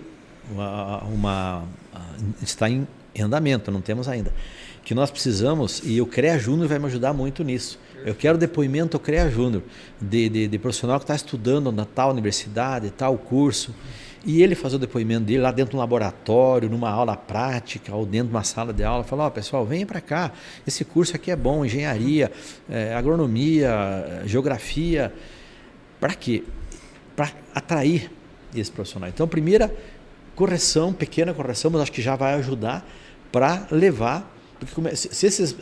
está em andamento, não temos ainda, que nós precisamos, e o CREA Júnior vai me ajudar muito nisso. Eu quero depoimento ao CREA Júnior, de profissional que está estudando na tal universidade, tal curso, e ele fazer o depoimento dele lá dentro de um laboratório, numa aula prática, ou dentro de uma sala de aula, falar, pessoal, venha para cá, esse curso aqui é bom, engenharia, agronomia, geografia. Para quê? Para atrair esse profissional. Então, primeira correção, pequena correção, mas acho que já vai ajudar para levar. Porque se esses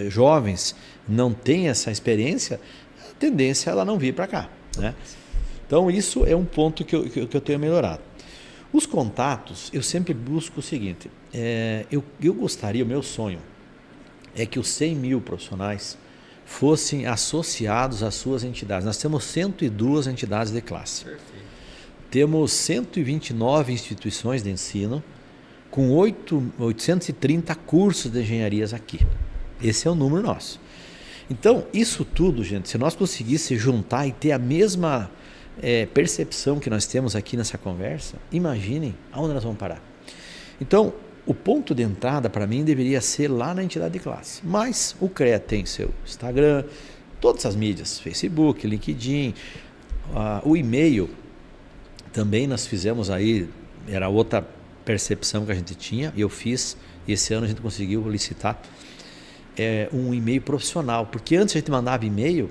jovens não têm essa experiência, a tendência é ela não vir para cá, né? Então, isso é um ponto que eu tenho melhorado. Os contatos, eu sempre busco o seguinte, eu gostaria, o meu sonho é que os 100 mil profissionais fossem associados às suas entidades. Nós temos 102 entidades de classe. Perfeito. Temos 129 instituições de ensino, com 830 cursos de engenharias aqui. Esse é o número nosso. Então, isso tudo, gente, se nós conseguíssemos juntar e ter a mesma percepção que nós temos aqui nessa conversa, imaginem aonde nós vamos parar. Então, o ponto de entrada para mim deveria ser lá na entidade de classe. Mas o CREA tem seu Instagram, todas as mídias, Facebook, LinkedIn, o e-mail também nós fizemos aí, era outra percepção que a gente tinha, eu fiz, e esse ano a gente conseguiu licitar. um e-mail profissional, porque antes a gente mandava e-mail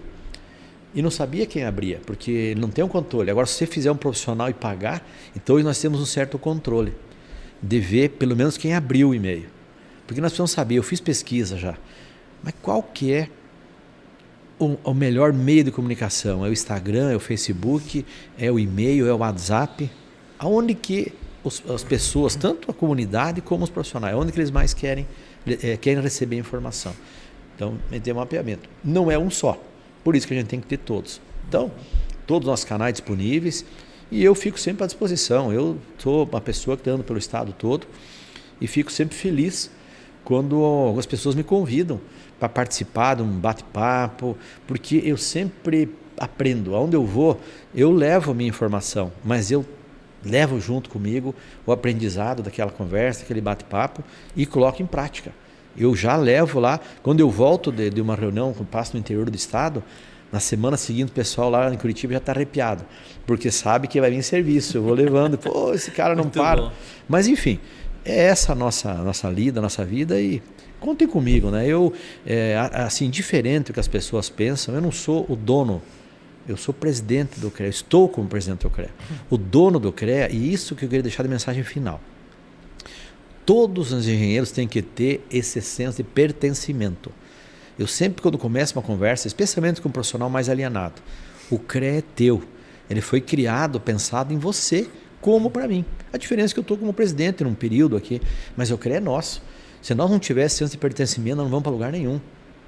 e não sabia quem abria, porque não tem um controle. Agora, se você fizer um profissional e pagar, então hoje nós temos um certo controle de ver pelo menos quem abriu o e-mail. Porque nós precisamos saber, eu fiz pesquisa já, mas qual que é o melhor meio de comunicação? É o Instagram, é o Facebook, é o e-mail, é o WhatsApp? Aonde que as pessoas, tanto a comunidade como os profissionais, onde que eles mais querem receber informação? Então, a gente tem um mapeamento. Não é um só. Por isso que a gente tem que ter todos. Então, todos os nossos canais disponíveis e eu fico sempre à disposição. Eu sou uma pessoa que anda pelo estado todo e fico sempre feliz quando algumas pessoas me convidam para participar de um bate-papo, porque eu sempre aprendo. Aonde eu vou, eu levo a minha informação, mas eu levo junto comigo o aprendizado daquela conversa, aquele bate-papo e coloco em prática. Eu já levo lá, quando eu volto de uma reunião, quando passo no interior do estado, na semana seguinte o pessoal lá em Curitiba já está arrepiado, porque sabe que vai vir serviço, eu vou levando, pô, esse cara não Muito para. bom. Mas enfim, é essa a nossa lida, a nossa vida e contem comigo, né? Eu, assim, diferente do que as pessoas pensam, eu não sou o dono, eu sou presidente do CREA, estou como presidente do CREA, o dono do CREA, e isso que eu queria deixar de mensagem final. Todos os engenheiros têm que ter esse senso de pertencimento. Eu sempre, quando começo uma conversa, especialmente com um profissional mais alienado, o CREA é teu. Ele foi criado, pensado em você, como para mim. A diferença é que eu estou como presidente num período aqui, mas o CREA é nosso. Se nós não tivermos senso de pertencimento, nós não vamos para lugar nenhum.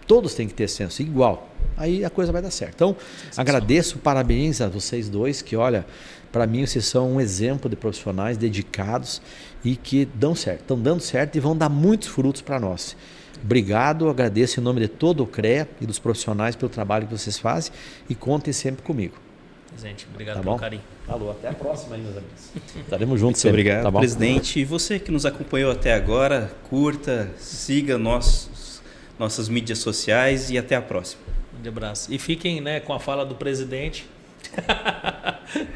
Todos têm que ter senso, igual. Aí a coisa vai dar certo. Então, agradeço, parabéns a vocês dois, que olha, para mim vocês são um exemplo de profissionais dedicados e que dão certo, estão dando certo e vão dar muitos frutos para nós. Obrigado, agradeço em nome de todo o CREA e dos profissionais pelo trabalho que vocês fazem e contem sempre comigo. Gente, obrigado Tá pelo bom? carinho. Alô, até a próxima aí, meus amigos. Estaremos juntos Muito sempre. obrigado, Tá bom? presidente. E você que nos acompanhou até agora, curta, siga nossas mídias sociais e até a próxima. Um grande abraço. E fiquem, né, com a fala do presidente.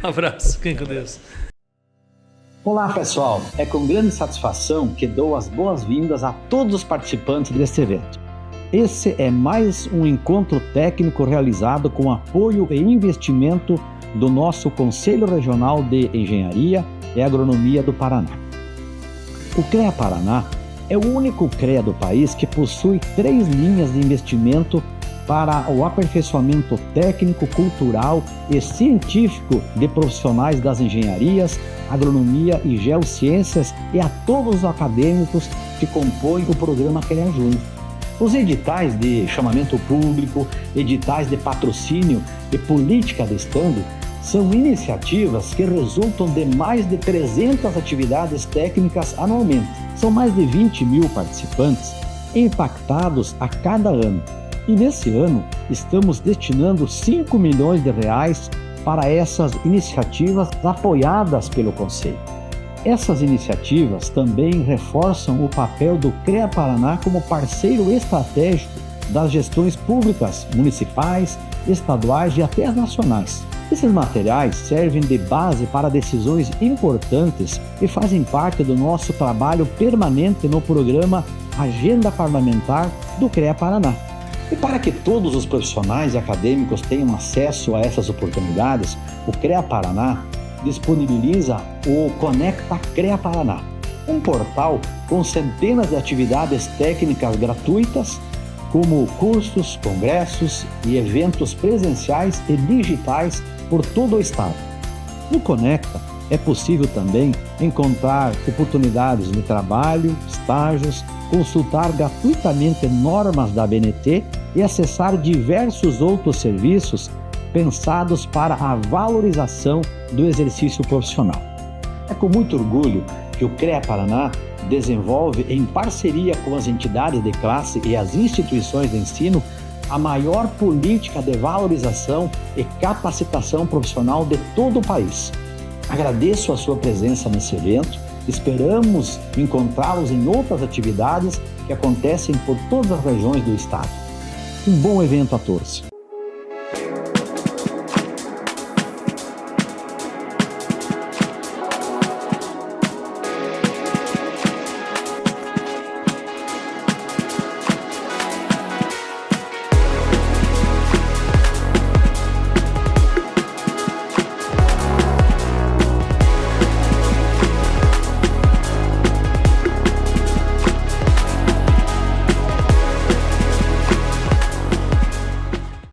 Um abraço. Fiquem com Deus. Olá, pessoal. É com grande satisfação que dou as boas-vindas a todos os participantes deste evento. Esse é mais um encontro técnico realizado com apoio e investimento do nosso Conselho Regional de Engenharia e Agronomia do Paraná. O CREA Paraná é o único CREA do país que possui 3 linhas de investimento para o aperfeiçoamento técnico, cultural e científico de profissionais das engenharias, agronomia e geociências e a todos os acadêmicos que compõem o programa CREA Júnior. Os editais de chamamento público, editais de patrocínio e política de estando são iniciativas que resultam de mais de 300 atividades técnicas anualmente. São mais de 20 mil participantes impactados a cada ano. E nesse ano, estamos destinando 5 milhões de reais para essas iniciativas apoiadas pelo Conselho. Essas iniciativas também reforçam o papel do CREA Paraná como parceiro estratégico das gestões públicas, municipais, estaduais e até as nacionais. Esses materiais servem de base para decisões importantes e fazem parte do nosso trabalho permanente no programa Agenda Parlamentar do CREA Paraná. E para que todos os profissionais e acadêmicos tenham acesso a essas oportunidades, o CREA Paraná disponibiliza o Conecta CREA Paraná, um portal com centenas de atividades técnicas gratuitas, como cursos, congressos e eventos presenciais e digitais por todo o estado. No Conecta é possível também encontrar oportunidades de trabalho, estágios, consultar gratuitamente normas da ABNT e acessar diversos outros serviços pensados para a valorização do exercício profissional. É com muito orgulho que o CREA Paraná desenvolve, em parceria com as entidades de classe e as instituições de ensino, a maior política de valorização e capacitação profissional de todo o país. Agradeço a sua presença nesse evento, esperamos encontrá-los em outras atividades que acontecem por todas as regiões do estado. Um bom evento a todos.